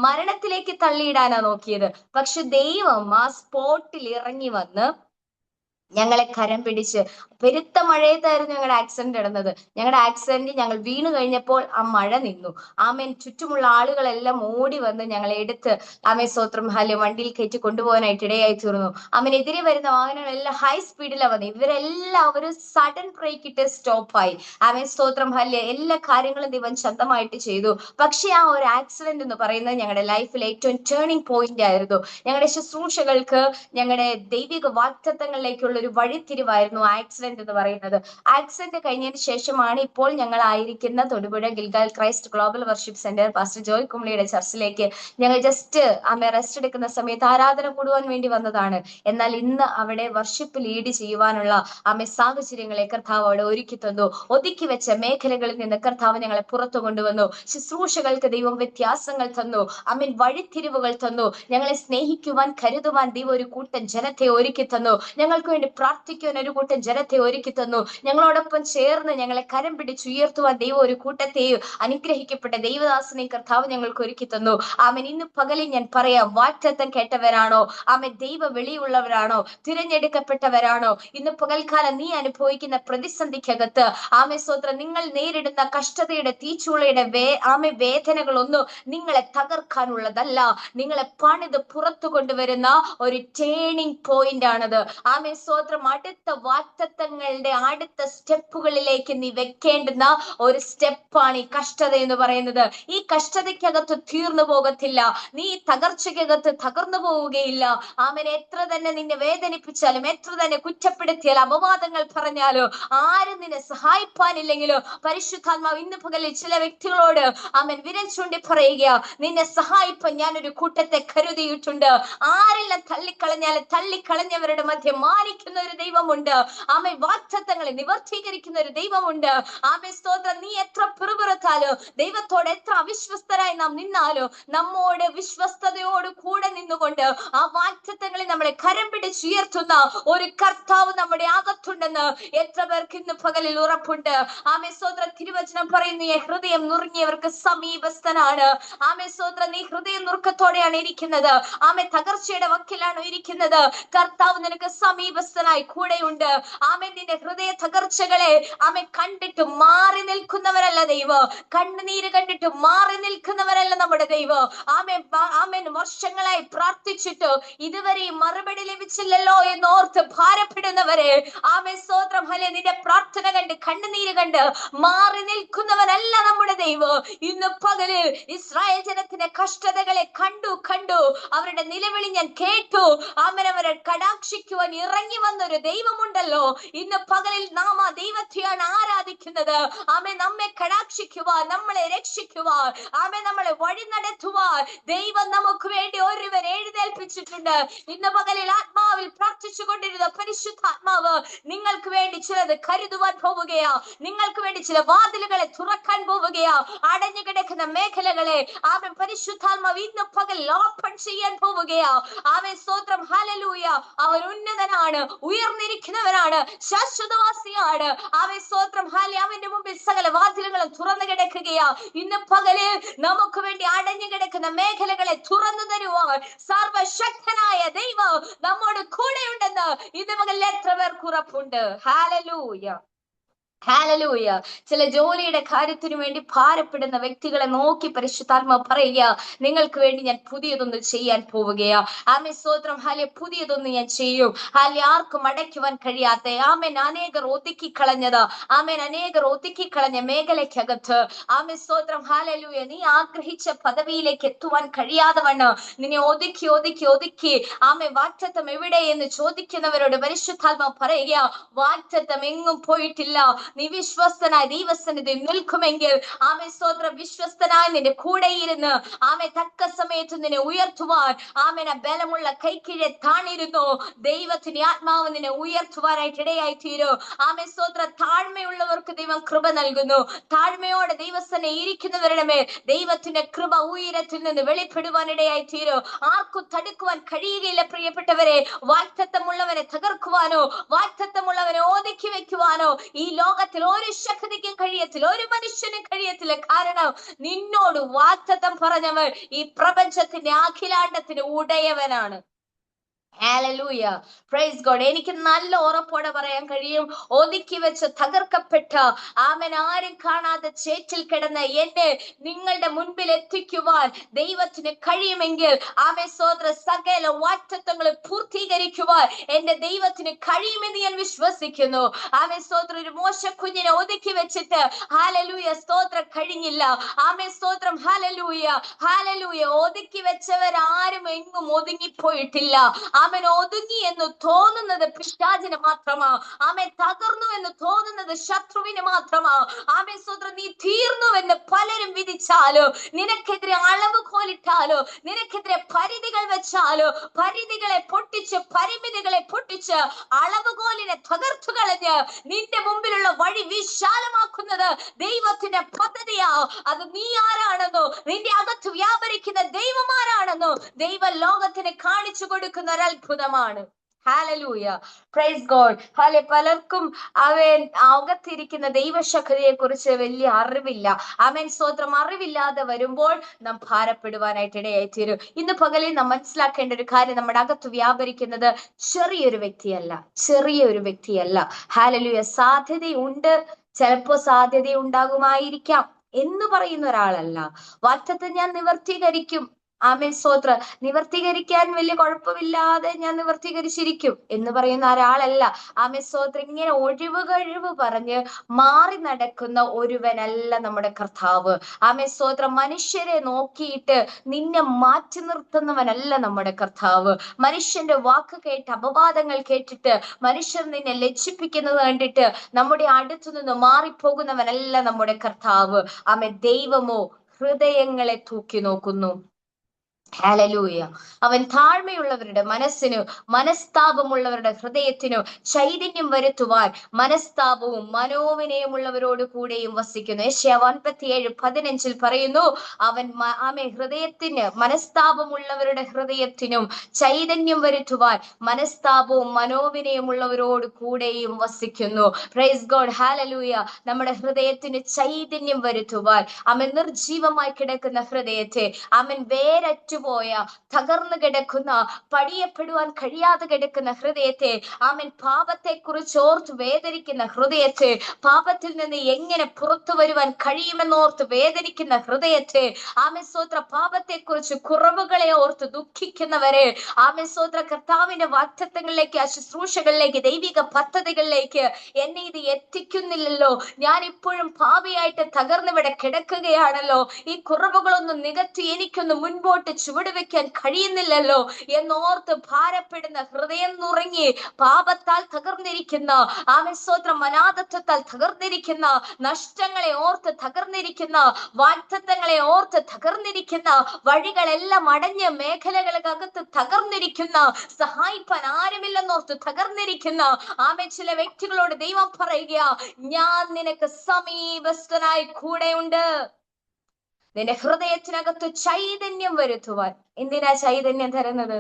മരണത്തിലേക്ക് തള്ളിയിടാനാ നോക്കിയത്. പക്ഷെ ദൈവം ആ സ്പോട്ടിൽ ഇറങ്ങി വന്ന് ഞങ്ങളെ കരം പിടിച്ച്, പെരുത്ത മഴയത്തായിരുന്നു ഞങ്ങളുടെ ആക്സിഡന്റ് നടന്നത്. ഞങ്ങൾ വീണു കഴിഞ്ഞപ്പോൾ ആ മഴ നിന്നു. ആമേൻ, ചുറ്റുമുള്ള ആളുകളെല്ലാം ഓടി വന്ന് ഞങ്ങളെ എടുത്ത് ആമേൻ സ്തോത്രം ഹല്ലേലൂയ വണ്ടിയിൽ കയറ്റി കൊണ്ടുപോകാനായിട്ട് ഇടയായി തീർന്നു. ആമേൻ, എതിരെ വരുന്ന വാഹനങ്ങളെല്ലാം ഹൈ സ്പീഡിലാണ് വന്നത്. ഇവരെല്ലാവരും സഡൻ ബ്രേക്ക് ഇട്ട് സ്റ്റോപ്പായി. ആമേൻ സ്തോത്രം ഹല്ലേലൂയ. എല്ലാ കാര്യങ്ങളും ദൈവം ശബ്ദമായിട്ട് ചെയ്തു. പക്ഷെ ആ ഒരു ആക്സിഡന്റ് എന്ന് പറയുന്നത് ഞങ്ങളുടെ ലൈഫിൽ ഏറ്റവും ടേണിംഗ് പോയിന്റ് ആയിരുന്നു. ഞങ്ങളുടെ ശുശ്രൂഷകൾക്ക്, ഞങ്ങളുടെ ദൈവിക വാഗ്ദത്തങ്ങളിലേക്കുള്ള ഒരു വഴിത്തിരിവായിരുന്നു ആക്സിഡന്റ് എന്ന് പറയുന്നത്. ആക്സിഡന്റ് കഴിഞ്ഞതിന് ശേഷമാണ് ഇപ്പോൾ ഞങ്ങൾ ആയിരിക്കുന്ന Thodupuzha Gilgal Christ global worship centre pastor Joy കുംബ്ലിയുടെ ചർച്ചിലേക്ക് ഞങ്ങൾ ജസ്റ്റ് റെസ്റ്റ് എടുക്കുന്ന സമയത്ത് ആരാധന കൂടുവാൻ വേണ്ടി വന്നതാണ്. എന്നാൽ ഇന്ന് അവിടെ വർഷിപ്പ് ലീഡ് ചെയ്യുവാനുള്ള സാഹചര്യങ്ങളെ കർത്താവ് അവിടെ ഒരുക്കി തന്നു. ഒതുക്കി വെച്ച മേഖലകളിൽ നിന്ന് കർത്താവ് ഞങ്ങളെ പുറത്തു കൊണ്ടുവന്നു. ശുശ്രൂഷകൾക്ക് ദൈവം വ്യത്യാസങ്ങൾ തന്നു. വഴിത്തിരിവുകൾ തന്നു. ഞങ്ങളെ സ്നേഹിക്കുവാൻ, കരുതുവാൻ ദൈവം ഒരു കൂട്ടം ജനത്തെ ഒരുക്കി തന്നു. ഞങ്ങൾക്ക് വേണ്ടി പ്രാർത്ഥിക്കുവാൻ ഒരു കൂട്ടം ജനത്തെ ഒരുക്കി തന്നു. ഞങ്ങളോടൊപ്പം ചേർന്ന് ഞങ്ങളെ കരം പിടിച്ചുയർത്തുവാൻ ദൈവം ഒരു കൂട്ടത്തെയും, അനുഗ്രഹിക്കപ്പെട്ട ദൈവദാസനെ കർത്താവ് ഞങ്ങൾക്ക് ഒരുക്കി തന്നു. ആമേൻ, ഇന്ന് പകലിൽ ഞാൻ പറയാം, വാഗ്ദത്തം കേട്ടവരാണോ? ആമേൻ, ദൈവ വെളിയുള്ളവരാണോ? തിരഞ്ഞെടുക്കപ്പെട്ടവരാണോ? ഇന്ന് പകൽക്കാലം നീ അനുഭവിക്കുന്ന പ്രതിസന്ധിക്കകത്ത് ആമേൻ സ്തോത്രം, നിങ്ങൾ നേരിടുന്ന കഷ്ടതയുടെ തീച്ചൂളയുടെ വേദനകളൊന്നും നിങ്ങളെ തകർക്കാനുള്ളതല്ല. നിങ്ങളെ പണിത് പുറത്തു കൊണ്ടുവരുന്ന ഒരു ടേണിംഗ് പോയിന്റ് ആണത്. ആമേൻ സ്തോത്രം. അടുത്ത വാഗ്ദത്തങ്ങളുടെ അടുത്ത സ്റ്റെപ്പുകളിലേക്ക് നീ വെക്കേണ്ടുന്ന ഒരു സ്റ്റെപ്പാണ് ഈ കഷ്ടത എന്ന് പറയുന്നത്. ഈ കഷ്ടതയ്ക്കകത്ത് തീർന്നു പോകത്തില്ല. നീ തകർച്ചയ്ക്കകത്ത് തകർന്നു പോവുകയില്ല. ആമേൻ, എത്ര തന്നെ നിന്നെ വേദനിപ്പിച്ചാലും, എത്ര തന്നെ കുറ്റപ്പെടുത്തിയാലും, അപവാദങ്ങൾ പറഞ്ഞാലോ, ആരും നിന്നെ സഹായിപ്പാനില്ലെങ്കിലോ, പരിശുദ്ധാത്മാവ് ഇന്ന് പകലിൽ ചില വ്യക്തികളോട് ആമേൻ വിരൽ ചൂണ്ടി പറയുക, നിന്നെ സഹായിപ്പാൻ ഞാനൊരു കൂട്ടത്തെ കരുതിയിട്ടുണ്ട്. ആരെല്ലാം തള്ളിക്കളഞ്ഞാലും തള്ളിക്കളഞ്ഞവരുടെ മധ്യം മാനിക്കുന്ന ഒരു ദൈവമുണ്ട്. ആമേൻ, വാഗ്ദത്തങ്ങളെ നിവർത്തീകരിക്കുന്ന ഒരു ദൈവമുണ്ട്. ആമേൻ സ്തോത്രം. നീ എത്ര പിറുപിറുത്താലോ, ദൈവത്തോട് എത്ര അവിശ്വസ്തരായി നാം നിന്നാലോ, നമ്മോട് വിശ്വസ്തയോട് കൂടെ നിന്നുകൊണ്ട് ആ വാഗ്ദത്തങ്ങളെ നമ്മളെ കരം പിടിച്ചുയർത്തുന്ന ഒരു കർത്താവ് നമ്മുടെ അകത്തുണ്ടെന്ന് എത്ര പേർക്ക് ഇന്ന് പകലിൽ ഉറപ്പുണ്ട്? ആമേൻ സ്തോത്രം. തിരുവചനം പറയുന്നു, ഹൃദയം നുറുങ്ങിയവർക്ക് സമീപസ്ഥനാണ്. ആമേൻ സ്തോത്രം. നീ ഹൃദയം നുറുക്കത്തോടെയാണ് ഇരിക്കുന്നത്. ആമേൻ, തകർച്ചയുടെ വക്കിലാണോ ഇരിക്കുന്നത്? കർത്താവ് നിനക്ക് സമീപസ്ഥനായി കൂടെയുണ്ട്. ആമേൻ, നിന്റെ ഹൃദയ തകർച്ചകളെ ആമേൻ കണ്ടിട്ട് മാറി നിൽക്കുന്നവരല്ല ദൈവം. കണ്ണുനീര് കണ്ടിട്ട് മാറി നിൽക്കുന്നവരല്ല നമ്മുടെ ദൈവം. ആമേൻ, വർഷങ്ങളായി പ്രാർത്ഥിച്ചിട്ട് ഇതുവരെ മറുപടി ലഭിച്ചില്ലല്ലോ എന്നോർത്ത് ഭാരപ്പെടുന്നവരെ, ആമേൻ സ്തോത്രം ഹല്ലേലൂയ, നിന്റെ പ്രാർത്ഥന കണ്ട് കണ്ണുനീര് കണ്ട് മാറി നിൽക്കുന്നവരല്ല നമ്മുടെ ദൈവം. ഇന്ന് പകല് ഇസ്രായേൽ ജനത്തിന്റെ കഷ്ടതകളെ കണ്ടു അവരുടെ നിലവിളി ഞാൻ കേട്ടു. ആമേൻ, അവരെ കടാക്ഷിക്കുവാൻ ഇറങ്ങി വന്നൊരു ദൈവമുണ്ടല്ലോ. ഇന്ന് പകലിൽ നാം ആ ദൈവത്തെയാണ് ആരാധിക്കുന്നത്. ആമേൻ, നമ്മെ കടാക്ഷിക്കുവാൻ, നമ്മളെ രക്ഷിക്കുവാൻ, ആമേൻ, നമ്മളെ വഴി നടത്തുവാൻ ദൈവം നമുക്ക് വേണ്ടി ഒരുവൻ എഴുന്നേൽപ്പിച്ചിട്ടുണ്ട്. ഇന്ന് പകലിൽ ആത്മാവിൽ പ്രാർത്ഥിച്ചു പ്രവർത്തിച്ചു കൊണ്ടിരുന്ന പരിശുദ്ധാത്മാവ് നിങ്ങൾക്ക് വേണ്ടി ചിലത് കരുതുവാൻ പോവുകയാ. നിങ്ങൾക്ക് വേണ്ടി ചില വാതിലുകളെ തുറക്കാൻ പോവുകയാ. അടഞ്ഞു കിടക്കുന്ന മേഖലകളെ അവൻ പരിശുദ്ധാത്മാവ് ഇന്ന് പകൽ ഓപ്പൺ ചെയ്യാൻ പോവുകയാ. അവൻ സ്തോത്രം, ഹല്ലേലൂയ. അവൻ ഉന്നതനാണ്, ഉയർന്നിരിക്കുന്നവനാണ്, ശാശ്വതവാസിയാണ്. അവൻ സ്തോത്രം, ഹല്ലേലൂയ. അവന്റെ മുമ്പിൽ സകല വാതിലുകളും തുറന്നു കിടക്കുകയാ. ഇന്ന് പകല് നമുക്ക് വേണ്ടി അടഞ്ഞു കിടക്കുന്ന മേഖലകളെ തുറന്നു തരുവാൻ സർവശക്തനായ ദൈവം നമ്മോട് കൂടെയുണ്ടെന്ന് ഇന്ന് പകൽ എത്ര പേർക്ക് ഉറപ്പുണ്ട്? Hallelujah, hallelujah. ചില ജോലിയുടെ കാര്യത്തിനു വേണ്ടി ഭാരപ്പെടുന്ന വ്യക്തികളെ നോക്കി പരിശുദ്ധാത്മാവ് പറയുക, നിങ്ങൾക്ക് വേണ്ടി ഞാൻ പുതിയതൊന്ന് ചെയ്യാൻ പോവുകയാ. ആമേൻ സ്തോത്രം, ഹല്ലേലൂയ. പുതിയതൊന്ന് ഞാൻ ചെയ്യും. ഹല്ലേലൂയ. ആർക്കും അടയ്ക്കുവാൻ കഴിയാത്ത, ആമേൻ, അനേകർ ഒതുക്കിക്കളഞ്ഞത്, ആമേൻ, അനേകർ ഒതുക്കിക്കളഞ്ഞ മേഖലയ്ക്കകത്ത്, ആമേൻ സ്തോത്രം, ഹല്ലേലൂയ, നീ ആഗ്രഹിച്ച പദവിയിലേക്ക് എത്തുവാൻ കഴിയാതെ വണ്ണം നിന്നെ ഒതുക്കി ഒതുക്കി ഒതുക്കി, ആമേൻ, വാഗ്ദത്തം എവിടെ എന്ന് ചോദിക്കുന്നവരോട് പരിശുദ്ധാത്മാവ് പറയുക, വാഗ്ദത്തം എങ്ങും പോയിട്ടില്ല. നീ വിശ്വസ്തനായി ദൈവസന്നിധി നിൽക്കുമെങ്കിൽ, ആമേൻ സ്തോത്രം, വിശ്വസ്തനായി നിന്റെ കൂടെ ഇരുന്ന്, ആമേൻ, തക്ക സമയത്ത് നിന്നെ ഉയർത്തുവാൻ, ആമേൻ, ബലമുള്ള കൈക്കീഴെ താണിരുന്നു ദൈവത്തിന്റെ ആത്മാവ് നിന്നെ ഉയർത്തുവാനായിട്ട് ഇടയായി തീരും. ആമേൻ സ്തോത്രം. താഴ്മയുള്ളവർക്ക് ദൈവം കൃപ നൽകുന്നു. താഴ്മയോടെ ദൈവസന്നെ ഇരിക്കുന്നവരുടെ മേൽ ദൈവത്തിന്റെ കൃപ ഉയരത്തിൽ നിന്ന് വെളിപ്പെടുവാൻ ഇടയായി തീരും. ആർക്കും തടുക്കുവാൻ കഴിയുകയില്ല പ്രിയപ്പെട്ടവരെ. വാഗ്ദത്തമുള്ളവനെ തകർക്കുവാനോ വാഗ്ദത്തമുള്ളവനെ ഒതുക്കി വെക്കുവാനോ ഈ ലോകത്തിൽ ഒരു ശക്തിക്കും കഴിയത്തില്ല, ഒരു മനുഷ്യനും കഴിയത്തില്ല. കാരണം നിന്നോട് വാഗ്ദത്തം പറഞ്ഞവൻ ഈ പ്രപഞ്ചത്തിന്റെ അഖിലാണ്ടത്തിന് ഉടയവനാണ്. Hallelujah, praise God. എനിക്ക് നല്ല ഉറപ്പോടെ പറയാൻ കഴിയും, ഒതുക്കി വെച്ച് തകർക്കപ്പെട്ട, ആമേൻ, ആരും കാണാതെ ചേറ്റിൽ കിടന്ന എന്നെ നിങ്ങളുടെ മുൻപിൽ എത്തിക്കുവാൻ ദൈവത്തിന് കഴിയുമെങ്കിൽ, ആമേൻ സ്തോത്രം, സകല വാഗ്ദത്തങ്ങളും പൂർത്തീകരിക്കുവാൻ എന്റെ ദൈവത്തിന് കഴിയുമെന്ന് ഞാൻ വിശ്വസിക്കുന്നു. ആമേൻ സ്തോത്രം. ഒരു മോശക്കുഞ്ഞിനെ ഒതുക്കി വെച്ചിട്ട്, ഹല്ലേലൂയ, സ്തോത്രം, കഴിഞ്ഞില്ല. ആമേൻ സ്തോത്രം, ഹല്ലേലൂയ, ഹല്ലേലൂയ. ഒതുക്കി വെച്ചവരാരും എങ്ങും ഒതുങ്ങിപ്പോയിട്ടില്ല. ആമേൻ, ഒതുങ്ങി എന്ന് തോന്നുന്നത് പിശാചിന് മാത്രമാ. ആമേൻ, തകർന്നു എന്ന് തോന്നുന്നത് ശത്രുവിന് മാത്രമാ. ആമേൻ സ്തോത്രം. നീ തീർന്നുവെന്ന് പലരും വിധിച്ചാലോ, നിനക്കെതിരെ അളവ് കോലിട്ടാലോ, നിനക്കെതിരെ പരിധികൾ വെച്ചാലോ, പരിധികളെ പൊട്ടിച്ച്, പരിമിതികളെ പൊട്ടിച്ച്, അളവുകോലിനെ തകർത്തു കളഞ്ഞ് നിന്റെ മുമ്പിലുള്ള വഴി വിശാലമാക്കുന്നത് ദൈവത്തിന്റെ പദ്ധതിയാ. അത് നീ ആരാണെന്നോ, നിന്റെ അകത്ത് വ്യാപരിക്കുന്ന ദൈവമാരാണെന്നോ ദൈവ ലോകത്തിന് കാണിച്ചു കൊടുക്കുന്ന ഒരത്ഭുതമാണ്. Hallelujah, praise God. ഹല്ലേലൂയ. പലർക്കും അവൻ അകത്തിരിക്കുന്ന ദൈവശക്തിയെ കുറിച്ച് വലിയ അറിവില്ല. ആമേൻ സ്തോത്രം. അറിവില്ലാതെ വരുമ്പോൾ നാം ഭാരപ്പെടുവാനായിട്ട് ഇടയായി തീരും. ഇന്ന് പകലിൽ നാം മനസ്സിലാക്കേണ്ട ഒരു കാര്യം, നമ്മുടെ അകത്ത് വ്യാപരിക്കുന്നത് ചെറിയൊരു വ്യക്തിയല്ല, ചെറിയൊരു വ്യക്തിയല്ല. ഹല്ലേലൂയ. സാധ്യതയുണ്ട്, ചിലപ്പോ സാധ്യത ഉണ്ടാകുമായിരിക്കാം എന്ന് പറയുന്ന ഒരാളല്ല. വാഗ്ദത്തം ഞാൻ നിവർത്തീകരിക്കും, ആമേൻ സ്തോത്രം, നിവർത്തീകരിക്കാൻ വലിയ കുഴപ്പമില്ലാതെ ഞാൻ നിവർത്തീകരിച്ചിരിക്കും എന്ന് പറയുന്ന ഒരാളല്ല. ആമേൻ സ്തോത്രം. ഇങ്ങനെ ഒഴിവ് കഴിവ് പറഞ്ഞ് മാറി നടക്കുന്ന ഒരുവനല്ല നമ്മുടെ കർത്താവ്. ആമേൻ സ്തോത്രം. മനുഷ്യരെ നോക്കിയിട്ട് നിന്നെ മാറ്റി നിർത്തുന്നവനല്ല നമ്മുടെ കർത്താവ്. മനുഷ്യന്റെ വാക്ക് കേട്ട്, അപവാദങ്ങൾ കേട്ടിട്ട് മനുഷ്യർ നിന്നെ ലജ്ജിപ്പിക്കുന്നത് കണ്ടിട്ട് നമ്മുടെ അടുത്തു നിന്ന് മാറിപ്പോകുന്നവനല്ല നമ്മുടെ കർത്താവ്. ആമേൻ. ദൈവമോ ഹൃദയങ്ങളെ തൂക്കി നോക്കുന്നു. ഹല്ലേലൂയ. അവൻ താഴ്മയുള്ളവരുടെ മനസ്സിനു, മനസ്താപമുള്ളവരുടെ ഹൃദയത്തിനു ചൈതന്യം വരുത്തുവാൻ മനസ്താപവും മനോവിനയമുള്ളവരോട് കൂടെയും വസിക്കുന്നു. യെശയ്യാ 57:15 പറയുന്നു, അവൻ ആമേൻ, ഹൃദയത്തിന്, മനസ്താപമുള്ളവരുടെ ഹൃദയത്തിനും ചൈതന്യം വരുത്തുവാൻ മനസ്താപവും മനോവിനയമുള്ളവരോട് കൂടെയും വസിക്കുന്നു. Price God, hallelujah. നമ്മുടെ ഹൃദയത്തിന് ചൈതന്യം വരുത്തുവാൻ, അവൻ നിർജീവമായി കിടക്കുന്ന ഹൃദയത്തെ, അവൻ വേരറ്റു പോയ, തകർന്നു കിടക്കുന്ന, പടിയപ്പെടുവാൻ കഴിയാതെ കിടക്കുന്ന ഹൃദയത്തെ, ആമേൻ, പാപത്തെ കുറിച്ച് ഓർത്ത് വേദനിക്കുന്ന ഹൃദയത്തെ, പാപത്തിൽ നിന്ന് എങ്ങനെ പുറത്തു വരുവാൻ കഴിയുമെന്നോർത്ത് വേദനിക്കുന്ന ഹൃദയത്തെ, ആമേൻ സ്തോത്ര, പാപത്തെ കുറിച്ച് കുറവുകളെ ഓർത്ത് ദുഃഖിക്കുന്നവരെ, ആമേൻ സ്തോത്ര, കർത്താവിന്റെ വാഗ്ദത്തങ്ങളിലേക്ക്, ശുശ്രൂഷകളിലേക്ക്, ദൈവിക പദ്ധതികളിലേക്ക് എന്നെ ഇത് എത്തിക്കുന്നില്ലല്ലോ, ഞാൻ ഇപ്പോഴും പാപിയായിട്ട് തകർന്നിവിടെ കിടക്കുകയാണല്ലോ, ഈ കുറവുകളൊന്നും നികത്തി എനിക്കൊന്ന് മുൻപോട്ട് ചുവട് വെക്കാൻ കഴിയുന്നില്ലല്ലോ എന്നോർത്ത് ഭാരപ്പെടുന്ന, ഹൃദയം നുറങ്ങി പാപത്താൽ തകർന്നിരിക്കുന്ന, സ്തോത്രം അനാഥത്വത്താൽ തകർന്നിരിക്കുന്ന, നഷ്ടങ്ങളെ ഓർത്ത് തകർന്നിരിക്കുന്ന, വാഗ്ദത്തങ്ങളെ ഓർത്ത് തകർന്നിരിക്കുന്ന, വഴികളെല്ലാം അടഞ്ഞ് മേഖലകൾക്കകത്ത് തകർന്നിരിക്കുന്ന, സഹായിപ്പാൻ ആരുമില്ലെന്നോർത്ത് തകർന്നിരിക്കുന്ന ചില വ്യക്തികളോട് ദൈവം പറയുക, ഞാൻ നിനക്ക് സമീപസ്ഥനായി കൂടെയുണ്ട്. നിന്റെ ഹൃദയത്തിനകത്ത് ചൈതന്യം വരുത്തുവാൻ. എന്തിനാ ചൈതന്യം തരുന്നത്?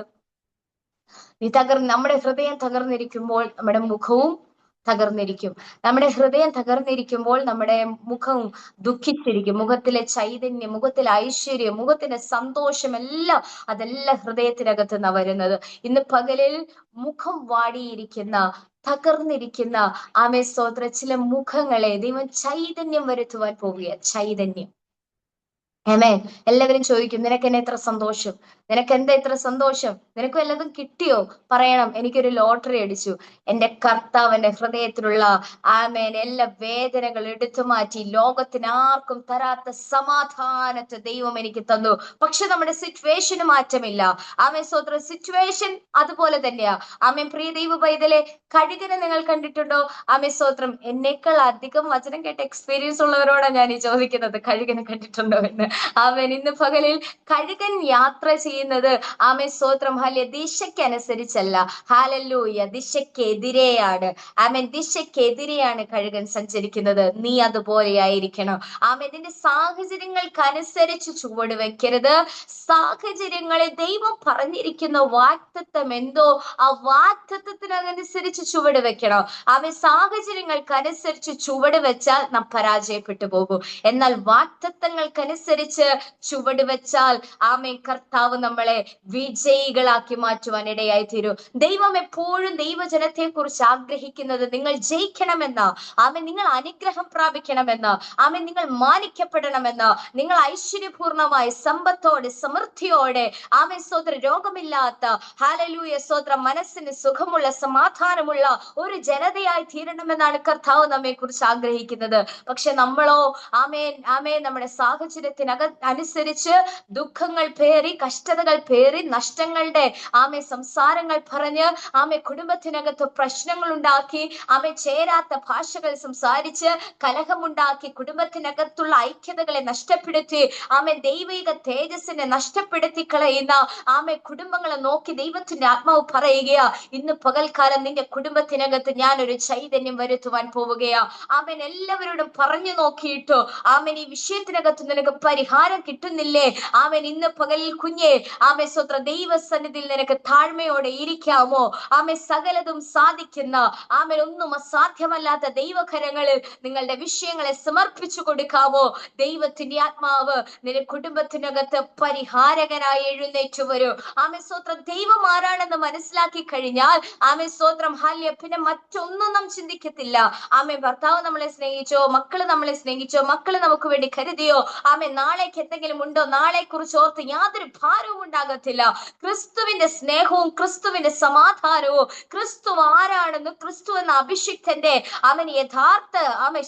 നമ്മുടെ ഹൃദയം തകർന്നിരിക്കുമ്പോൾ നമ്മുടെ മുഖവും തകർന്നിരിക്കും. നമ്മുടെ ഹൃദയം തകർന്നിരിക്കുമ്പോൾ നമ്മുടെ മുഖവും ദുഃഖിച്ചിരിക്കും. മുഖത്തിലെ ചൈതന്യം, മുഖത്തിലെ ഐശ്വര്യം, മുഖത്തിന്റെ സന്തോഷം എല്ലാം അതെല്ലാം ഹൃദയത്തിനകത്ത് നിന്നാ വരുന്നത്. ഇന്ന് പകലിൽ മുഖം വാടിയിരിക്കുന്ന, തകർന്നിരിക്കുന്ന സ്തോത്ര ചില മുഖങ്ങളെ ദൈവം ചൈതന്യം വരുത്തുവാൻ പോവുക. ചൈതന്യം. ആമേൻ. എല്ലാവരും ചോദിക്കും, നിനക്ക് എന്നെ എത്ര സന്തോഷം, നിനക്ക് എന്താ ഇത്ര സന്തോഷം, നിനക്ക് വല്ലതും കിട്ടിയോ? പറയണം, എനിക്കൊരു ലോട്ടറി അടിച്ചു. എന്റെ കർത്താവിന്റെ ഹൃദയത്തിലുള്ള എല്ലാ വേദനകൾ എടുത്തു മാറ്റി ലോകത്തിന് ആർക്കും തരാത്ത സമാധാനത്തെ ദൈവം എനിക്ക് തന്നു. പക്ഷെ നമ്മുടെ സിറ്റുവേഷന് മാറ്റമില്ല. സ്തോത്രം, സിറ്റുവേഷൻ അതുപോലെ തന്നെയാ. പ്രിയ ദൈവ പൈതലെ, കഴുകനെ നിങ്ങൾ കണ്ടിട്ടുണ്ടോ? സ്തോത്രം, എന്നേക്കാൾ അധികം വചനം കേട്ട എക്സ്പീരിയൻസ് ഉള്ളവരോടാണ് ഞാൻ ഈ ചോദിക്കുന്നത്, കഴുകനെ കണ്ടിട്ടുണ്ടോ എന്ന്. ഇന്ന് പകലിൽ കഴുകൻ യാത്ര ചെയ്യുന്നത് സ്തോത്രം ദിശയ്ക്ക് അനുസരിച്ചല്ല. ഹാലല്ലൂയ, ദിശയ്ക്കെതിരെയാണ്. ദിശയ്ക്കെതിരെയാണ് കഴുകൻ സഞ്ചരിക്കുന്നത്. നീ അതുപോലെ ആയിരിക്കണം. ഇതിന്റെ സാഹചര്യങ്ങൾക്കനുസരിച്ച് ചുവട് വെക്കരുത്. സാഹചര്യങ്ങളിൽ ദൈവം പറഞ്ഞിരിക്കുന്ന വാഗ്ദത്തം എന്തോ ആ വാഗ്ദത്തത്തിനനുസരിച്ച് ചുവട് വെക്കണം. സാഹചര്യങ്ങൾക്കനുസരിച്ച് ചുവട് വെച്ചാൽ നാം പരാജയപ്പെട്ടു പോകും. എന്നാൽ വാഗ്ദത്തങ്ങൾക്കനുസരിച്ച് ചുവട് വെച്ചാൽ കർത്താവ് നമ്മളെ വിജയികളാക്കി മാറ്റുവാൻ ഇടയായി തീരും. ദൈവം എപ്പോഴും ദൈവജനത്തെ കുറിച്ച് ആഗ്രഹിക്കുന്നത് നിങ്ങൾ ജയിക്കണമെന്ന്, നിങ്ങൾ അനുഗ്രഹം പ്രാപിക്കണമെന്ന്, നിങ്ങൾ മാനിക്കപ്പെടണമെന്ന്, നിങ്ങൾ ഐശ്വര്യപൂർണമായി സമ്പത്തോടെ സമൃദ്ധിയോടെ സ്തോത്ര രോഗമില്ലാത്ത ഹാലലൂയ സ്തോത്ര മനസ്സിന് സുഖമുള്ള സമാധാനമുള്ള ഒരു ജനതയായി തീരണമെന്നാണ് കർത്താവ് നമ്മെ കുറിച്ച് ആഗ്രഹിക്കുന്നത്. പക്ഷെ നമ്മളോ നമ്മുടെ അനുസരിച്ച് ദുഃഖങ്ങൾ പേറി, കഷ്ടതകൾ പേറി, നഷ്ടങ്ങളുടെ സംസാരങ്ങൾ പറഞ്ഞ് കുടുംബത്തിനകത്ത് പ്രശ്നങ്ങൾ ഉണ്ടാക്കി, ചേരാത്ത ഭാഷകൾ സംസാരിച്ച് കലഹമുണ്ടാക്കി, കുടുംബത്തിനകത്തുള്ള ഐക്യതകളെ നഷ്ടപ്പെടുത്തി, ദൈവിക തേജസ്സിനെ നഷ്ടപ്പെടുത്തി കളയുന്ന കുടുംബങ്ങളെ നോക്കി ദൈവത്തിന്റെ ആത്മാവ് പറയുകയാ, ഇന്ന് പകൽക്കാലം നിന്റെ കുടുംബത്തിനകത്ത് ഞാനൊരു ചൈതന്യം വരുത്തുവാൻ പോവുകയാ. എല്ലാവരോടും പറഞ്ഞു നോക്കിയിട്ടോ ഈ വിഷയത്തിനകത്ത് നിനക്ക് പരിഹാരം കിട്ടുന്നില്ലേ? ഇന്ന് പകലിൽ കുഞ്ഞെ സ്വത്ര ദൈവസന്നിധിയിൽ നിനക്ക് താഴ്മയോടെ ഇരിക്കാമോ? സകലതും സാധിക്കുന്ന ഒന്നും അസാധ്യമല്ലാത്ത ദൈവകരങ്ങളിൽ നിങ്ങളുടെ വിഷയങ്ങളെ സമർപ്പിച്ചു കൊടുക്കാമോ? ദൈവത്തിന്റെ ആത്മാവ് നിന്റെ കുടുംബത്തിനകത്ത് പരിഹാരകനായി എഴുന്നേറ്റ് വരും. സ്വത്ര ദൈവം ആരാണെന്ന് മനസ്സിലാക്കി കഴിഞ്ഞാൽ സ്വത്രം പിന്നെ മറ്റൊന്നും നാം ചിന്തിക്കത്തില്ല. ഭർത്താവ് നമ്മളെ സ്നേഹിച്ചോ, മക്കള് നമ്മളെ സ്നേഹിച്ചോ, മക്കള് നമുക്ക് വേണ്ടി കരുതിയോ, നാളേക്ക് എന്തെങ്കിലും ഉണ്ടോ, നാളെ കുറിച്ച് ഓർത്ത് യാതൊരു ഭാരവും ഉണ്ടാകത്തില്ല. ക്രിസ്തുവിന്റെ സ്നേഹവും ക്രിസ്തുവിന്റെ സമാധാനവും, ക്രിസ്തു ആരാണെന്ന്, ക്രിസ്തു എന്ന അഭിഷിക്തന്റെ യഥാർത്ഥ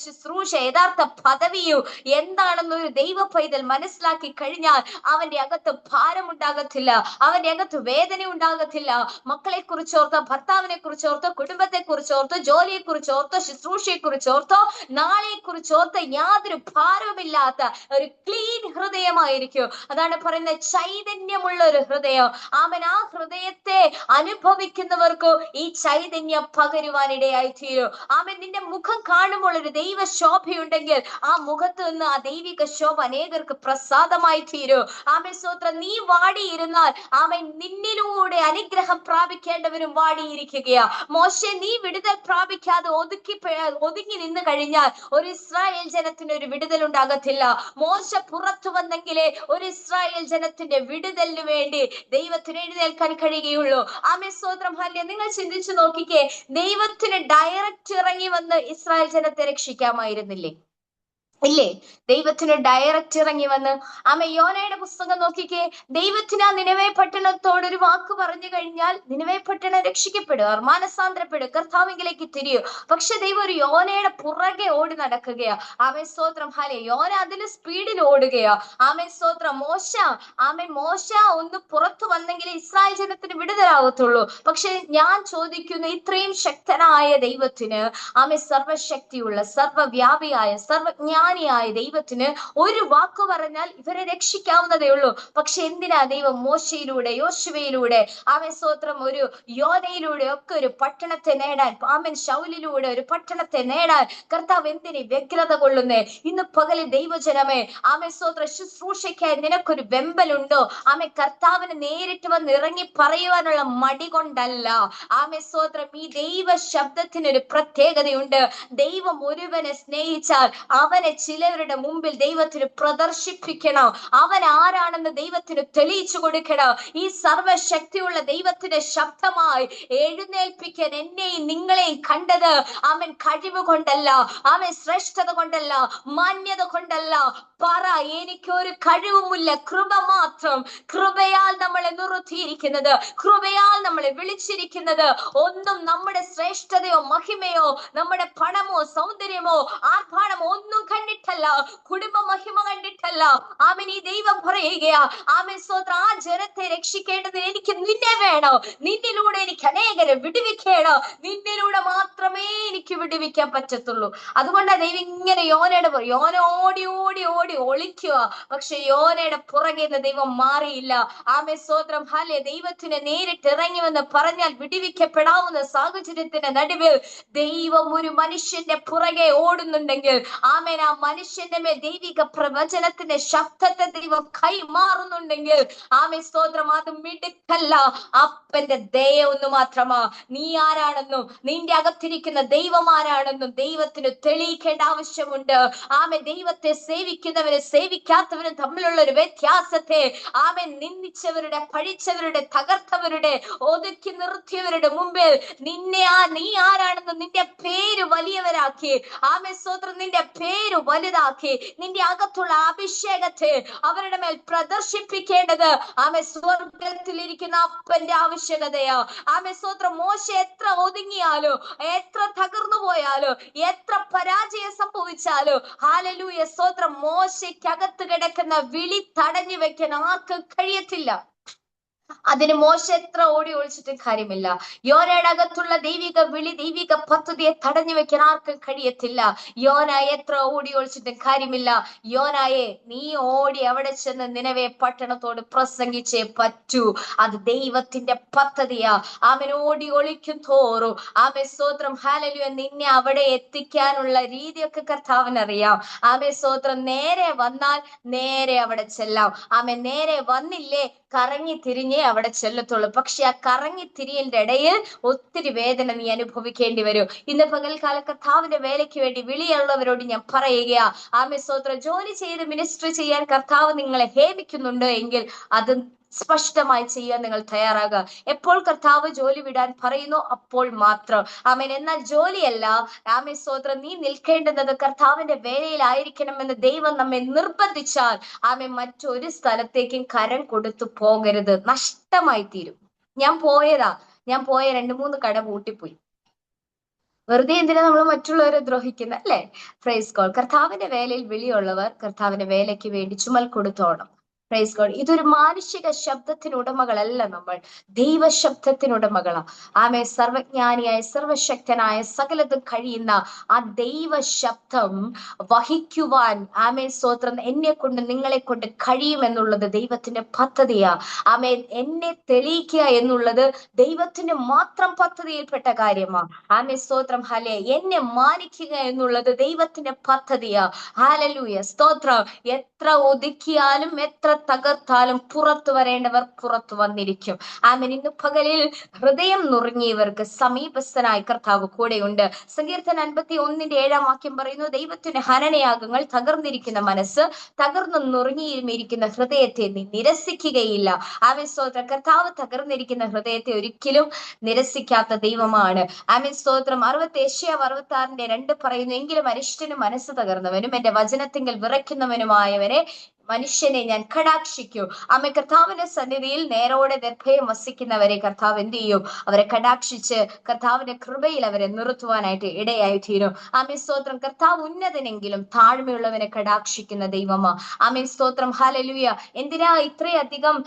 ശുശ്രൂഷ, യഥാർത്ഥ പദവിയും എന്താണെന്ന് ഒരു ദൈവ പൈതൽ മനസ്സിലാക്കി കഴിഞ്ഞാൽ അവന്റെ അകത്ത് ഭാരമുണ്ടാകത്തില്ല, അവന്റെ അകത്ത് വേദന ഉണ്ടാകത്തില്ല. മക്കളെ കുറിച്ചോർത്തോ, ഭർത്താവിനെ കുറിച്ചോർത്തോ, കുടുംബത്തെ കുറിച്ചോർത്തോ, ജോലിയെ കുറിച്ചോർത്തോ, ശുശ്രൂഷയെ കുറിച്ചോർത്തോ, നാളെ കുറിച്ചോർത്ത് യാതൊരു ഭാരവുമില്ലാത്ത ഒരു ക്ലീൻ ഹൃദയമായിരിക്കും. അതാണ് പറയുന്നത്, ചൈതന്യമുള്ള ഒരു ഹൃദയം. ആ ഹൃദയത്തെ അനുഭവിക്കുന്നവർക്ക് ഈ ചൈതന്യം പകരുവാനിടയായി തീരും. നിന്റെ മുഖം കാണുമ്പോൾ ഒരു ദൈവ ശോഭയുണ്ടെങ്കിൽ ആ മുഖത്ത് നിന്ന് ആ ദൈവിക ശോഭ അനേകർക്ക് പ്രസാദമായി തീരും. സ്തോത്രം, നീ വാടിയിരുന്നാൽ നിന്നിലൂടെ അനുഗ്രഹം പ്രാപിക്കേണ്ടവരും വാടിയിരിക്കുകയാ. മോശെ, നീ വിടുതൽ പ്രാപിക്കാതെ ഒതുങ്ങി നിന്ന് കഴിഞ്ഞാൽ ഒരു ഇസ്രായേൽ ജനത്തിന് ഒരു വിടുതൽ ഉണ്ടാകത്തില്ല. മോശ പുറത്തു വന്നെങ്കിലേ ഒരു ഇസ്രായേൽ ജനത്തിന്റെ വിടുതലിന് വേണ്ടി ദൈവത്തിന് എഴുന്നേൽക്കാൻ കഴിയുകയുള്ളൂ. സ്തോത്രം, നിങ്ങൾ ചിന്തിച്ചു നോക്കിക്കേ, ദൈവത്തിന് ഡയറക്റ്റ് ഇറങ്ങി വന്ന് ഇസ്രായേൽ ജനത്തെ രക്ഷിക്കാമായിരുന്നില്ലേ? ഇല്ലേ? ദൈവത്തിന് ഡയറക്റ്റ് ഇറങ്ങി വന്ന് യോനയുടെ പുസ്തകം നോക്കിക്കേ. ദൈവത്തിന് ആ നിനവേ പട്ടണത്തോട് ഒരു വാക്ക് പറഞ്ഞു കഴിഞ്ഞാൽ നിനവേ പട്ടണം രക്ഷിക്കപ്പെടുക, മാനസാന്തരപ്പെടുക, കർത്താവിലേക്ക് തിരിയൂ. പക്ഷെ ദൈവം ഒരു യോനയുടെ പുറകെ ഓടി നടക്കുകയാ. സ്തോത്രം. ഹാലെ, യോന അതിന് സ്പീഡിൽ ഓടുകയാ. സ്തോത്രം. മോശ ഒന്ന് പുറത്തു വന്നെങ്കിൽ ഇസ്രായേൽ ജനത്തിന് വിടുതലാകത്തുള്ളൂ. പക്ഷെ ഞാൻ ചോദിക്കുന്നു, ഇത്രയും ശക്തനായ ദൈവത്തിന്, സർവശക്തിയുള്ള സർവവ്യാപിയായ സർവജ്ഞാനിയായ ദൈവത്തിന് ഒരു വാക്ക് പറഞ്ഞാൽ ഇവരെ രക്ഷിക്കാവുന്നതേ ഉള്ളൂ. പക്ഷെ എന്തിനാ ദൈവം മോശയിലൂടെ, യോശുവയിലൂടെ, സ്തോത്രം, ഒരു യോനയിലൂടെ ഒക്കെ ഒരു പട്ടണത്തെ നേടാൻ, ശൗലിലൂടെ ഒരു പട്ടണത്തെ നേടാൻ കർത്താവ് എന്തിന് വ്യഗ്രത കൊള്ളുന്നേ? ഇന്ന് പകലിൽ ദൈവജനമേ, സ്തോത്രം, ശുശ്രൂഷയ്ക്കായി നിനക്കൊരു വെമ്പലുണ്ടോ? കർത്താവിന് നേരിട്ട് വന്ന് ഇറങ്ങി പറയുവാനുള്ള മടി കൊണ്ടല്ല. സ്തോത്രം. ഈ ദൈവ ശബ്ദത്തിനൊരു പ്രത്യേകതയുണ്ട്. ദൈവം ഒരുവനെ സ്നേഹിച്ചാൽ അവനെ ചിലവരുടെ മുമ്പിൽ ദൈവത്തിന് പ്രദർശിപ്പിക്കണം. അവൻ ആരാണെന്ന് ദൈവത്തിന് തെളിയിച്ചു കൊടുക്കണം. ഈ സർവശക്തിയുള്ള ദൈവത്തിന്റെ ശബ്ദമായി എഴുന്നേൽപ്പിക്കാൻ എന്നെയും നിങ്ങളെയും കണ്ടത് കഴിവ് കൊണ്ടല്ല, ശ്രേഷ്ഠത കൊണ്ടല്ല, മാന്യത കൊണ്ടല്ല. പറ, എനിക്കൊരു കഴിവുമില്ല, കൃപ മാത്രം. കൃപയാൽ നമ്മളെ നിർത്തിയിരിക്കുന്നത്, കൃപയാൽ നമ്മളെ വിളിച്ചിരിക്കുന്നത്. ഒന്നും നമ്മുടെ ശ്രേഷ്ഠതയോ മഹിമയോ നമ്മുടെ പണമോ സൗന്ദര്യമോ ആർഭാടമോ ഒന്നും കണ്ടിട്ടല്ല, കുടുംബ മഹിമ കണ്ടിട്ടല്ല. ഈ ദൈവം പറയുകയാ, സ്തോത്രം, ആ ജനത്തെ രക്ഷിക്കേണ്ടതിന് എനിക്ക് നിന്നെ വേണം. നിന്നിലൂടെ എനിക്ക് അനേകരെ വിടുവിക്കണം. നിന്നിലൂടെ മാത്രമേ എനിക്ക് വിടുവിക്കാൻ പറ്റത്തുള്ളൂ. അതുകൊണ്ടാണ് ദൈവം ഇങ്ങനെ യോന ഓടി ഓടി ഓടി ഒളിക്കുക. പക്ഷെ യോനയുടെ പുറകെ നിന്ന് ദൈവം മാറിയില്ല. സ്തോത്രം. ഹാലെ, ദൈവത്തിന് നേരിട്ട് ഇറങ്ങി വന്ന് പറഞ്ഞാൽ വിടുവിക്കപ്പെടാവുന്ന സാഹചര്യത്തിന്റെ നടുവിൽ ദൈവം ഒരു മനുഷ്യന്റെ പുറകെ ഓടുന്നുണ്ടെങ്കിൽ, ആ മനുഷ്യന്റെ മേൽ ദൈവിക പ്രവചനത്തിന്റെ ശബ്ദത്തെ ദൈവം കൈമാറുന്നുണ്ടെങ്കിൽ, സ്തോത്രം, അത് മിടുക്കല്ല, അപ്പന്റെ ദയ ഒന്ന് മാത്രമാ. നീ ആരാണെന്നും നിന്റെ അകത്തിരിക്കുന്ന ദൈവം ആരാണെന്നും ദൈവത്തിന് തെളിയിക്കേണ്ട ആവശ്യമുണ്ട്. ദൈവത്തെ സേവിക്കുന്നവരും സേവിക്കാത്തവരും തമ്മിലുള്ള ഒരു വ്യത്യാസത്തെ നിന്ദിച്ചവരുടെ, പഴിച്ചവരുടെ, തകർത്തവരുടെ, ഒതുക്കി നിർത്തിയവരുടെ മുമ്പിൽ നീ ആരാണെന്നും നിന്റെ പേര് വലിയവരാക്കി, സ്തോത്രം, നിന്റെ പേര് വലുതാക്കി, നിന്റെ അകത്തുള്ള അഭിഷേകത്തെ അവരുടെ മേൽ പ്രദർശിപ്പിക്കേണ്ടത് സ്വർഗത്തിലിരിക്കുന്ന അപ്പന്റെ ആവശ്യകതയാ. സ്തോത്രം. മോശ എത്ര ഒതുങ്ങിയാലോ, എത്ര തകർന്നു പോയാലോ, എത്ര പരാജയം സംഭവിച്ചാലോ, ഹല്ലേലൂയ, സ്തോത്രം, മോശയ്ക്കകത്ത് കിടക്കുന്ന വിളി തടഞ്ഞു വെക്കാൻ ആർക്കും കഴിയത്തില്ല. അതിന് മോശ എത്ര ഓടി ഒളിച്ചിട്ടും കാര്യമില്ല. യോനയുടെ അകത്തുള്ള ദൈവിക വിളി, ദൈവിക പദ്ധതിയെ തടഞ്ഞു വെക്കാൻ ആർക്കും കഴിയത്തില്ല. യോന എത്ര ഓടി ഒളിച്ചിട്ടും കാര്യമില്ല. യോനായെ, നീ ഓടി അവിടെ ചെന്ന് നിനവേ പട്ടണത്തോട് പ്രസംഗിച്ചേ പറ്റൂ. അത് ദൈവത്തിന്റെ പദ്ധതിയാ. ഓടി ഒളിക്കും തോറും സ്തോത്രം, ഹല്ലേലൂയ, നിന്നെ അവിടെ എത്തിക്കാനുള്ള രീതിയൊക്കെ കർത്താവിനറിയാം. സ്തോത്രം. നേരെ വന്നാൽ നേരെ അവിടെ ചെല്ലാം. നേരെ വന്നില്ലേ, കറങ്ങി തിരിഞ്ഞേ അവിടെ ചെല്ലത്തുള്ളൂ. പക്ഷെ ആ കറങ്ങി തിരിയലിന്റെ ഇടയിൽ ഒത്തിരി വേദന നീ അനുഭവിക്കേണ്ടി വരും. ഇന്ന് പകൽക്കാല കർത്താവിന്റെ വേലയ്ക്ക് വേണ്ടി വിളിയുള്ളവരോട് ഞാൻ പറയുകയാ, സ്തോത്രം, ജോലി ചെയ്ത് മിനിസ്റ്റർ ചെയ്യാൻ കർത്താവ് നിങ്ങളെ ഹേമിക്കുന്നുണ്ട് എങ്കിൽ അത് സ്പഷ്ടമായി ചെയ്യാൻ നിങ്ങൾ തയ്യാറാകുക. എപ്പോൾ കർത്താവ് ജോലി വിടാൻ പറയുന്നു അപ്പോൾ മാത്രം. എന്നാൽ ജോലിയല്ല, സ്തോത്രം, നീ നിൽക്കേണ്ടുന്നത് കർത്താവിന്റെ വേലയിലായിരിക്കണമെന്ന് ദൈവം നമ്മെ നിർബന്ധിച്ചാൽ മറ്റൊരു സ്ഥലത്തേക്കും കരം കൊടുത്തു പോകരുത്, നഷ്ടമായി തീരും. ഞാൻ പോയ 2-3 കട പൂട്ടിപ്പോയി. വെറുതെ എന്തിനാ നമ്മൾ മറ്റുള്ളവരെ ദ്രോഹിക്കുന്നത്, അല്ലെ? Praise God. കർത്താവിന്റെ വേലയിൽ വിളിയുള്ളവർ കർത്താവിന്റെ വേലയ്ക്ക് വേണ്ടി ചുമൽ കൊടുത്തോണം. Praise God. ഇതൊരു മാനുഷിക ശബ്ദത്തിനുടമകളല്ല, നമ്മൾ ദൈവശബ്ദത്തിനുടമകളാ. സർവജ്ഞാനിയായ സർവശക്തനായ സകലതും കഴിയുന്ന ആ ദൈവ ശബ്ദം വഹിക്കുവാൻ സ്തോത്രം, എന്നെ കൊണ്ട് നിങ്ങളെ കൊണ്ട് കഴിയുമെന്നുള്ളത് ദൈവത്തിന്റെ പദ്ധതിയാ. എന്നെ തെളിയിക്കുക എന്നുള്ളത് ദൈവത്തിന്റെ മാത്രം പദ്ധതിയിൽപ്പെട്ട കാര്യമാണ്. സ്തോത്രം. ഹലേ, എന്നെ മാനിക്കുക എന്നുള്ളത് ദൈവത്തിന്റെ പദ്ധതിയാ. ഹല്ലേലൂയ, സ്തോത്രം. എത്ര ഒതുക്കിയാലും എത്ര തകർത്താലും പുറത്തു വരേണ്ടവർ പുറത്തു വന്നിരിക്കും. ആമേൻ. ഇന്ന് പകലിൽ ഹൃദയം നുറുങ്ങിയവർക്ക് സമീപസ്ഥനായ കർത്താവ് കൂടെയുണ്ട്. സങ്കീർത്തനം 51:7 വാക്യം പറയുന്നു, ദൈവത്തിന് ഹനനയാഗങ്ങൾ, തകർന്നിരിക്കുന്ന മനസ്സ്, തകർന്നു നുറുങ്ങിയിരിക്കുന്ന ഹൃദയത്തെ നീ നിരസിക്കുകയില്ല. ആമേൻ. സ്തോത്രം. കർത്താവ് തകർന്നിരിക്കുന്ന ഹൃദയത്തെ ഒരിക്കലും നിരസിക്കാത്ത ദൈവമാണ്. ആമേൻ. സ്തോത്രം. 66:2 പറയുന്നു, എങ്കിലും അരിഷ്ടനും മനസ്സ് തകർന്നവനും എന്റെ വചനത്തിങ്കൽ വിറയ്ക്കുന്നവനുമായവനെ മനുഷ്യനെ ഞാൻ കടാക്ഷിക്കൂ. ആമേ. കർത്താവിന്റെ സന്നിധിയിൽ നേരോടെ നിർഭയം വസിക്കുന്നവരെ കർത്താവ് എന്ത് ചെയ്യും? അവരെ കടാക്ഷിച്ച് കർത്താവിന്റെ കൃപയിൽ അവരെ നിർത്തുവാനായിട്ട് ഇടയായി തീരും. ആമേ. സ്തോത്രം. കർത്താവ് ഉന്നതനെങ്കിലും താഴ്മയുള്ളവനെ കടാക്ഷിക്കുന്ന ദൈവമാ. ആമേ. സ്തോത്രം. ഹല്ലേലൂയ. എന്തിനാ ഇത്രയധികം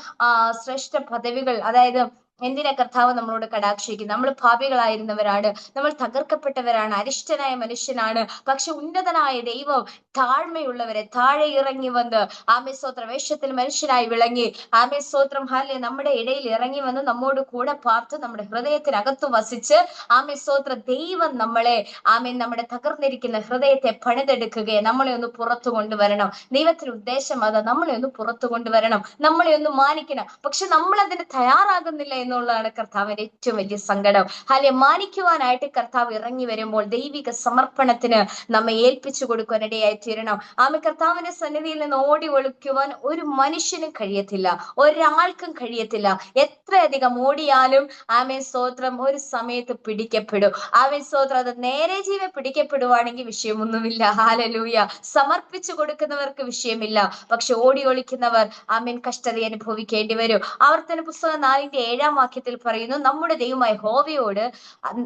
ശ്രേഷ്ഠ പദവികൾ, അതായത് എന്തിനാ കർത്താവ് നമ്മളോട് കടാക്ഷിക്കുന്നത്? നമ്മൾ പാപികളായിരുന്നവരാണ്, നമ്മൾ തകർക്കപ്പെട്ടവരാണ്, അരിഷ്ടനായ മനുഷ്യനാണ്. പക്ഷെ ഉന്നതനായ ദൈവം താഴ്മയുള്ളവരെ താഴെ ഇറങ്ങി വന്ന് ആമേ. സ്തോത്രം. വേഷത്തിൽ മനുഷ്യനായി വിളങ്ങി ആമേ. സ്തോത്രം. ഹാലെ നമ്മുടെ ഇടയിൽ ഇറങ്ങി വന്ന് നമ്മോട് കൂടെ പാർത്ത് നമ്മുടെ ഹൃദയത്തിനകത്ത് വസിച്ച് ആമേ. സ്തോത്രം. ദൈവം നമ്മളെ ആമേൻ നമ്മുടെ തകർന്നിരിക്കുന്ന ഹൃദയത്തെ പണിതെടുക്കുകയെ നമ്മളെ ഒന്ന് പുറത്തു കൊണ്ടുവരണം. ദൈവത്തിന്റെ ഉദ്ദേശം അതാ, നമ്മളെ ഒന്ന് പുറത്തു കൊണ്ടുവരണം, നമ്മളെ ഒന്ന് മാനിക്കണം. പക്ഷെ നമ്മൾ അതിന് തയ്യാറാകുന്നില്ല എന്നുള്ളതാണ് കർത്താവിന്റെ ഏറ്റവും വലിയ സങ്കടം. ഹാലെ മാനിക്കുവാനായിട്ട് കർത്താവ് ഇറങ്ങി വരുമ്പോൾ ദൈവിക സമർപ്പണത്തിന് നമ്മെ ഏൽപ്പിച്ചു കൊടുക്കാൻ ഇടയായി തീരണം. ആമേ. കർത്താവിന്റെ സന്നിധിയിൽ നിന്ന് ഓടി ഒളിക്കുവാൻ ഒരു മനുഷ്യനും കഴിയത്തില്ല, ഒരാൾക്കും കഴിയത്തില്ല. എത്രയധികം ഓടിയാലും ആമേ. സ്തോത്രം. ഒരു സമയത്ത് പിടിക്കപ്പെടും. ആമേ. സ്തോത്രം. അത് നേരെ ജീവൻ പിടിക്കപ്പെടുവാണെങ്കിൽ വിഷയമൊന്നുമില്ല. ഹല്ലേലൂയ. സമർപ്പിച്ചു കൊടുക്കുന്നവർക്ക് വിഷയമില്ല. പക്ഷെ ഓടി ഒളിക്കുന്നവർ ആമേൻ കഷ്ടത അനുഭവിക്കേണ്ടി വരും. ആവർത്തന പുസ്തകം 4:7 വാക്യത്തിൽ പറയുന്നു, നമ്മുടെ ദൈവമായ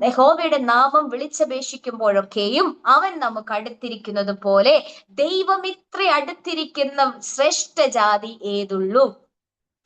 യഹോവയുടെ നാമം വിളിച്ചപേക്ഷിക്കുമ്പോഴൊക്കെയും അവൻ നമുക്ക് അടുത്തിരിക്കുന്നത് പോലെ ദൈവം ഇത്ര അടുത്തിരിക്കുന്ന ശ്രേഷ്ഠ ജാതി ഏതുള്ളൂ?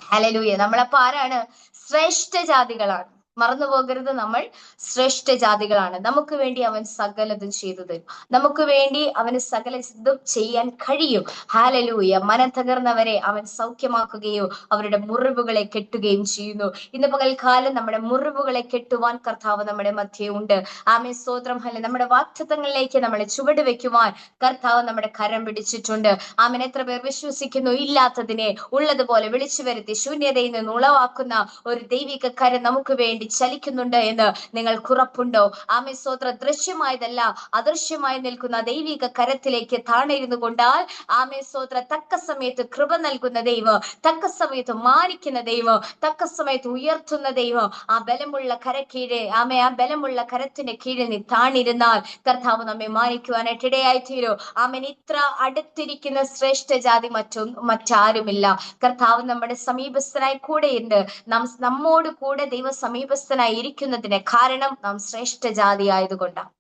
ഹല്ലേലൂയ. നമ്മളപ്പോ ആരാണ്? ശ്രേഷ്ഠ ജാതികളാണ്. മറന്നു പോകരുത്, നമ്മൾ ശ്രേഷ്ഠ ജാതികളാണ്. നമുക്ക് വേണ്ടി അവൻ സകലതും ചെയ്തു തരും. നമുക്ക് വേണ്ടി അവന് സകലതും ചെയ്യാൻ കഴിയും. ഹല്ലേലൂയ. മനം തകർന്നവരെ അവൻ സൗഖ്യമാക്കുകയോ അവരുടെ മുറിവുകളെ കെട്ടുകയും ചെയ്യുന്നു. ഇന്ന് പകൽക്കാലം നമ്മുടെ മുറിവുകളെ കെട്ടുവാൻ കർത്താവ് നമ്മുടെ മധ്യേ ഉണ്ട്. ആമേ. സ്തോത്രം. നമ്മുടെ വാഗ്ദത്തങ്ങളിലേക്ക് നമ്മളെ ചുവട് വെക്കുവാൻ കർത്താവ് നമ്മുടെ കരം പിടിച്ചിട്ടുണ്ട്. ആമേൻ. എത്ര പേർ വിശ്വസിക്കുന്നു? ഇല്ലാത്തതിനെ ഉള്ളതുപോലെ വിളിച്ചു വരുത്തി ശൂന്യതയിൽ നിന്ന് ഉളവാക്കുന്ന ഒരു ദൈവിക കരം നമുക്ക് വേണ്ടി ചലിക്കുന്നുണ്ട് എന്ന് നിങ്ങൾക്ക് ഉറപ്പുണ്ടോ? ആമേ. സ്തോത്ര. ദൃശ്യമായതല്ല, അദൃശ്യമായി നിൽക്കുന്ന ദൈവിക കരത്തിലേക്ക് താണിരുന്നു കൊണ്ടാൽ ആമേ. സ്തോത്ര. തക്ക സമയത്ത് കൃപ നൽകുന്ന ദൈവം, തക്ക സമയത്ത് മാനിക്കുന്ന ദൈവം, തക്ക സമയത്ത് ഉയർത്തുന്ന ദൈവം. ആ ബലമുള്ള കരക്കീഴെ ആമേ, ആ ബലമുള്ള കരത്തിന്റെ കീഴിൽ നീ താണിരുന്നാൽ കർത്താവ് നമ്മെ മാനിക്കുവാനായിട്ട് ഇടയായി തീരും. ആമേൻ. ഇത്ര അടുത്തിരിക്കുന്ന ശ്രേഷ്ഠ ജാതി മറ്റാരുമില്ല. കർത്താവ് നമ്മുടെ സമീപസ്ഥനായി കൂടെയുണ്ട്. നമ്മോട് കൂടെ ദൈവ സമീപസ്ഥനായി ഇരിക്കുന്നതിന് കാരണം നാം ശ്രേഷ്ഠ ജാതി ആയതുകൊണ്ടാണ്.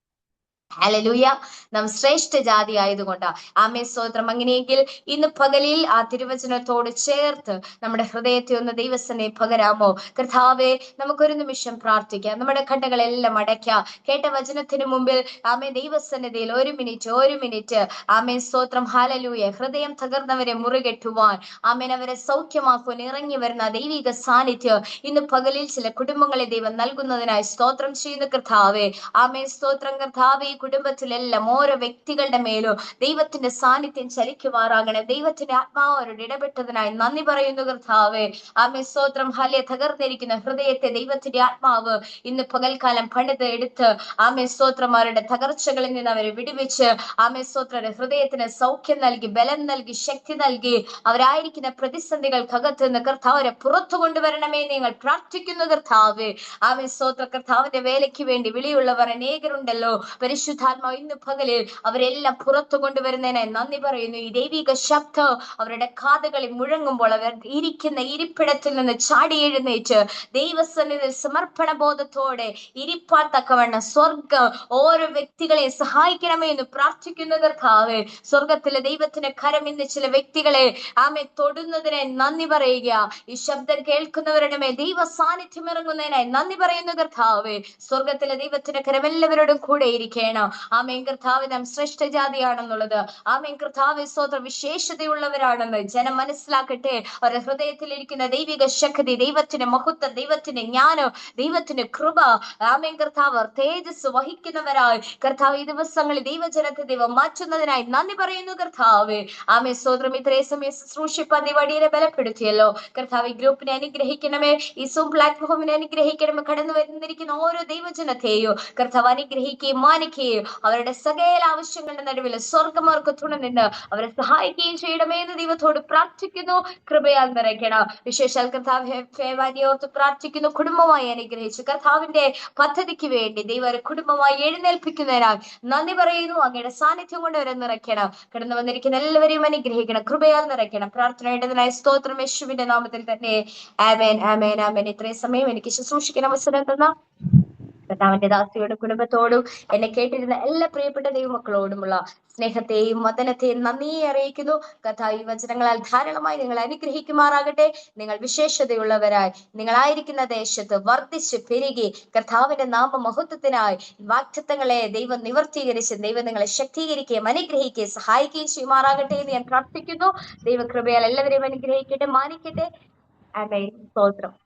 ഹല്ലേലൂയ. നാം ശ്രേഷ്ഠ ജാതി ആയതുകൊണ്ടാ. ആമേ. സ്തോത്രം. അങ്ങനെയെങ്കിൽ ഇന്ന് പകലിൽ ആ തിരുവചനത്തോട് ചേർത്ത് നമ്മുടെ ഹൃദയത്തെ ഒന്ന് ദൈവസനെ പകരാമോ? കർത്താവെ, നമുക്കൊരു നിമിഷം പ്രാർത്ഥിക്കാം. നമ്മുടെ കണ്ണുകളെല്ലാം അടയ്ക്കാം. കേട്ട വചനത്തിന് മുമ്പിൽ ആമേ ദൈവസന്നിധിയിൽ ഒരു മിനിറ്റ് ആമേ. സ്തോത്രം. ഹല്ലേലൂയ. ഹൃദയം തകർന്നവരെ മുറികെട്ടുവാൻ ആമേൻ അവരെ സൗഖ്യമാക്കുവാൻ ഇറങ്ങി വരുന്ന ദൈവിക സാന്നിധ്യം ഇന്ന് പകലിൽ ചില കുടുംബങ്ങളെ ദൈവം നൽകുന്നതിനായി സ്തോത്രം ചെയ്യുന്ന കർത്താവെ. ആമേ. സ്തോത്രം. കർത്താവെ, കുടുംബത്തിലെല്ലാം ഓരോ വ്യക്തികളുടെ മേലും ദൈവത്തിന്റെ സാന്നിധ്യം ചലിക്കുമാറാകണേ. ദൈവത്തിന്റെ ആത്മാവ് അവരോട് ഇടപെട്ടതിനായി നന്ദി പറയുന്നു കർത്താവേ. ആമേ. സ്തോത്രം. ഹല്ലെ. തകർന്നിരിക്കുന്ന ഹൃദയത്തെ ദൈവത്തിന്റെ ആത്മാവ് ഇന്ന് പകൽക്കാലം പണിത് എടുത്ത് ആമേ. സ്തോത്രം. അവരുടെ തകർച്ചകളിൽ നിന്ന് അവരെ വിടുവിച്ച് ആമേ. സ്തോത്രം. ഹൃദയത്തിന് സൗഖ്യം നൽകി, ബലം നൽകി, ശക്തി നൽകി അവരായിരിക്കുന്ന പ്രതിസന്ധികൾക്കകത്ത് നിന്ന് കർത്താവ് അവരെ പുറത്തു കൊണ്ടുവരണമേ നിങ്ങൾ പ്രാർത്ഥിക്കുന്നു കർത്താവേ. ആമേ. സ്തോത്രം. കർത്താവിന്റെ വേലയ്ക്ക് വേണ്ടി വിളിയുള്ളവർ അനേകരുണ്ടല്ലോ. പരിശുദ്ധാത്മാവ് ഇന്ന് പകലിൽ അവരെല്ലാം പുറത്തു കൊണ്ടുവരുന്നതിനായി നന്ദി പറയുന്നു. ഈ ദൈവിക ശബ്ദം അവരുടെ കാതുകളിൽ മുഴങ്ങുമ്പോൾ അവർ ഇരിക്കുന്ന ഇരിപ്പിടത്തിൽ നിന്ന് ചാടി എഴുന്നേറ്റ് ദൈവസന്നിധിയിൽ സമർപ്പണ ബോധത്തോടെ ഇരിപ്പാൻ തക്കവണ്ണം സ്വർഗം ഓരോ വ്യക്തികളെ സഹായിക്കണമേ എന്ന് പ്രാർത്ഥിക്കുന്നു കർത്താവേ. സ്വർഗത്തിലെ ദൈവത്തിന്റെ കരം ഇന്ന് ചില വ്യക്തികളെ ആമേ തൊടുന്നതിനെ നന്ദി പറയുക. ഈ ശബ്ദം കേൾക്കുന്നവരുടെ മേൽ ദൈവ സാന്നിധ്യം ഇറങ്ങുന്നതിനായി നന്ദി പറയുന്നു കർത്താവേ. സ്വർഗത്തിലെ ദൈവത്തിന്റെ കരം എല്ലാവരോടും കൂടെ ഇരിക്കണമേ. പറയണം. ആമേൻ കർത്താവ് നാം ശ്രേഷ്ഠ ജാതിയാണെന്നുള്ളത്. ആമേൻ കർത്താവ് സ്തോത്ര വിശേഷതയുള്ളവരാണെന്ന് ജനം മനസ്സിലാക്കട്ടെ. അവരുടെ ഹൃദയത്തിലിരിക്കുന്ന ദൈവിക ശക്തി, ദൈവത്തിന്റെ മഹത്വം, ദൈവത്തിന്റെ ജ്ഞാനം, ദൈവത്തിന്റെ കൃപ, ആമേൻ കർത്താവ് തേജസ് വഹിക്കുന്നവരായി കർത്താവ് ഈ ദിവസങ്ങളിൽ ദൈവജനത്തെ ദൈവം മാറ്റുന്നതിനായി നന്ദി പറയുന്നു കർത്താവ്. ആമേ സ്തോത്രം. ഇത്രയും സമയം ശുശ്രൂഷിപ്പാൻ നീ വടിയെ ബലപ്പെടുത്തിയല്ലോ കർത്താവ്. ഈ ഗ്രൂപ്പിനെ അനുഗ്രഹിക്കണമേ, ഈ സൂം പ്ലാറ്റ്ഫോമിനെ അനുഗ്രഹിക്കണമേ. കടന്നു വരുന്നിരിക്കുന്ന ഓരോ ദൈവജനത്തെയോ കർത്താവ് അനുഗ്രഹിക്കുകയും മാനിക്കുകയും അവരുടെ സകല ആവശ്യങ്ങളുടെ നടുവിൽ സ്വർഗം അവർക്ക് തുണ നിന്ന് അവരെ സഹായിക്കുകയും ചെയ്യണമേ എന്ന് ദൈവത്തോട് പ്രാർത്ഥിക്കുന്നു. കൃപയാൽ നിറയ്ക്കണം. വിശേഷാൽ കർത്താവ് ഫേവാനിയോർത്ത് പ്രാർത്ഥിക്കുന്നു. കുടുംബമായി അനുഗ്രഹിച്ചു കർത്താവിന്റെ പദ്ധതിക്ക് വേണ്ടി ദൈവം കുടുംബമായി എഴുന്നേൽപ്പിക്കുന്നതിനാൽ നന്ദി പറയുന്നു. അങ്ങയുടെ സാന്നിധ്യം കൊണ്ട് അവരെ നിറയ്ക്കണം. കടന്നു വന്നിരിക്കുന്ന എല്ലാവരെയും അനുഗ്രഹിക്കണം. കൃപയാൽ നിറയ്ക്കണം. പ്രാർത്ഥനയുടേതിനായി സ്തോത്രം യേശുവിന്റെ നാമത്തിൽ തന്നെ. ആമേൻ, ആമേൻ, ആമേൻ. ഇത്രയും സമയം എനിക്ക് ശുശ്രൂഷിക്കാൻ അവസരം തന്ന കർത്താവിന്റെ ദാസിയോടും കുടുംബത്തോടും എന്നെ കേട്ടിരുന്ന എല്ലാ പ്രിയപ്പെട്ട ദൈവമക്കളോടുമുള്ള സ്നേഹത്തെയും വന്ദനത്തെയും നന്ദിയെ അറിയിക്കുന്നു. കർത്താവ് ഈ വചനങ്ങളാൽ ധാരാളമായി നിങ്ങൾ അനുഗ്രഹിക്കുമാറാകട്ടെ. നിങ്ങൾ വിശേഷതയുള്ളവരായി നിങ്ങളായിരിക്കുന്ന ദേശത്ത് വർദ്ധിച്ച് പെരുകി കർത്താവിന്റെ നാമ മഹത്വത്തിനായി വാഗ്ദത്തങ്ങളെ ദൈവം നിവർത്തീകരിച്ച് ദൈവം നിങ്ങളെ ശക്തീകരിക്കുകയും അനുഗ്രഹിക്കുകയും സഹായിക്കുകയും ചെയ്യുമാറാകട്ടെ എന്ന് ഞാൻ പ്രാർത്ഥിക്കുന്നു. ദൈവകൃപയാൽ എല്ലാവരെയും അനുഗ്രഹിക്കട്ടെ, മാനിക്കട്ടെ. ആമേൻ. സ്തോത്രം.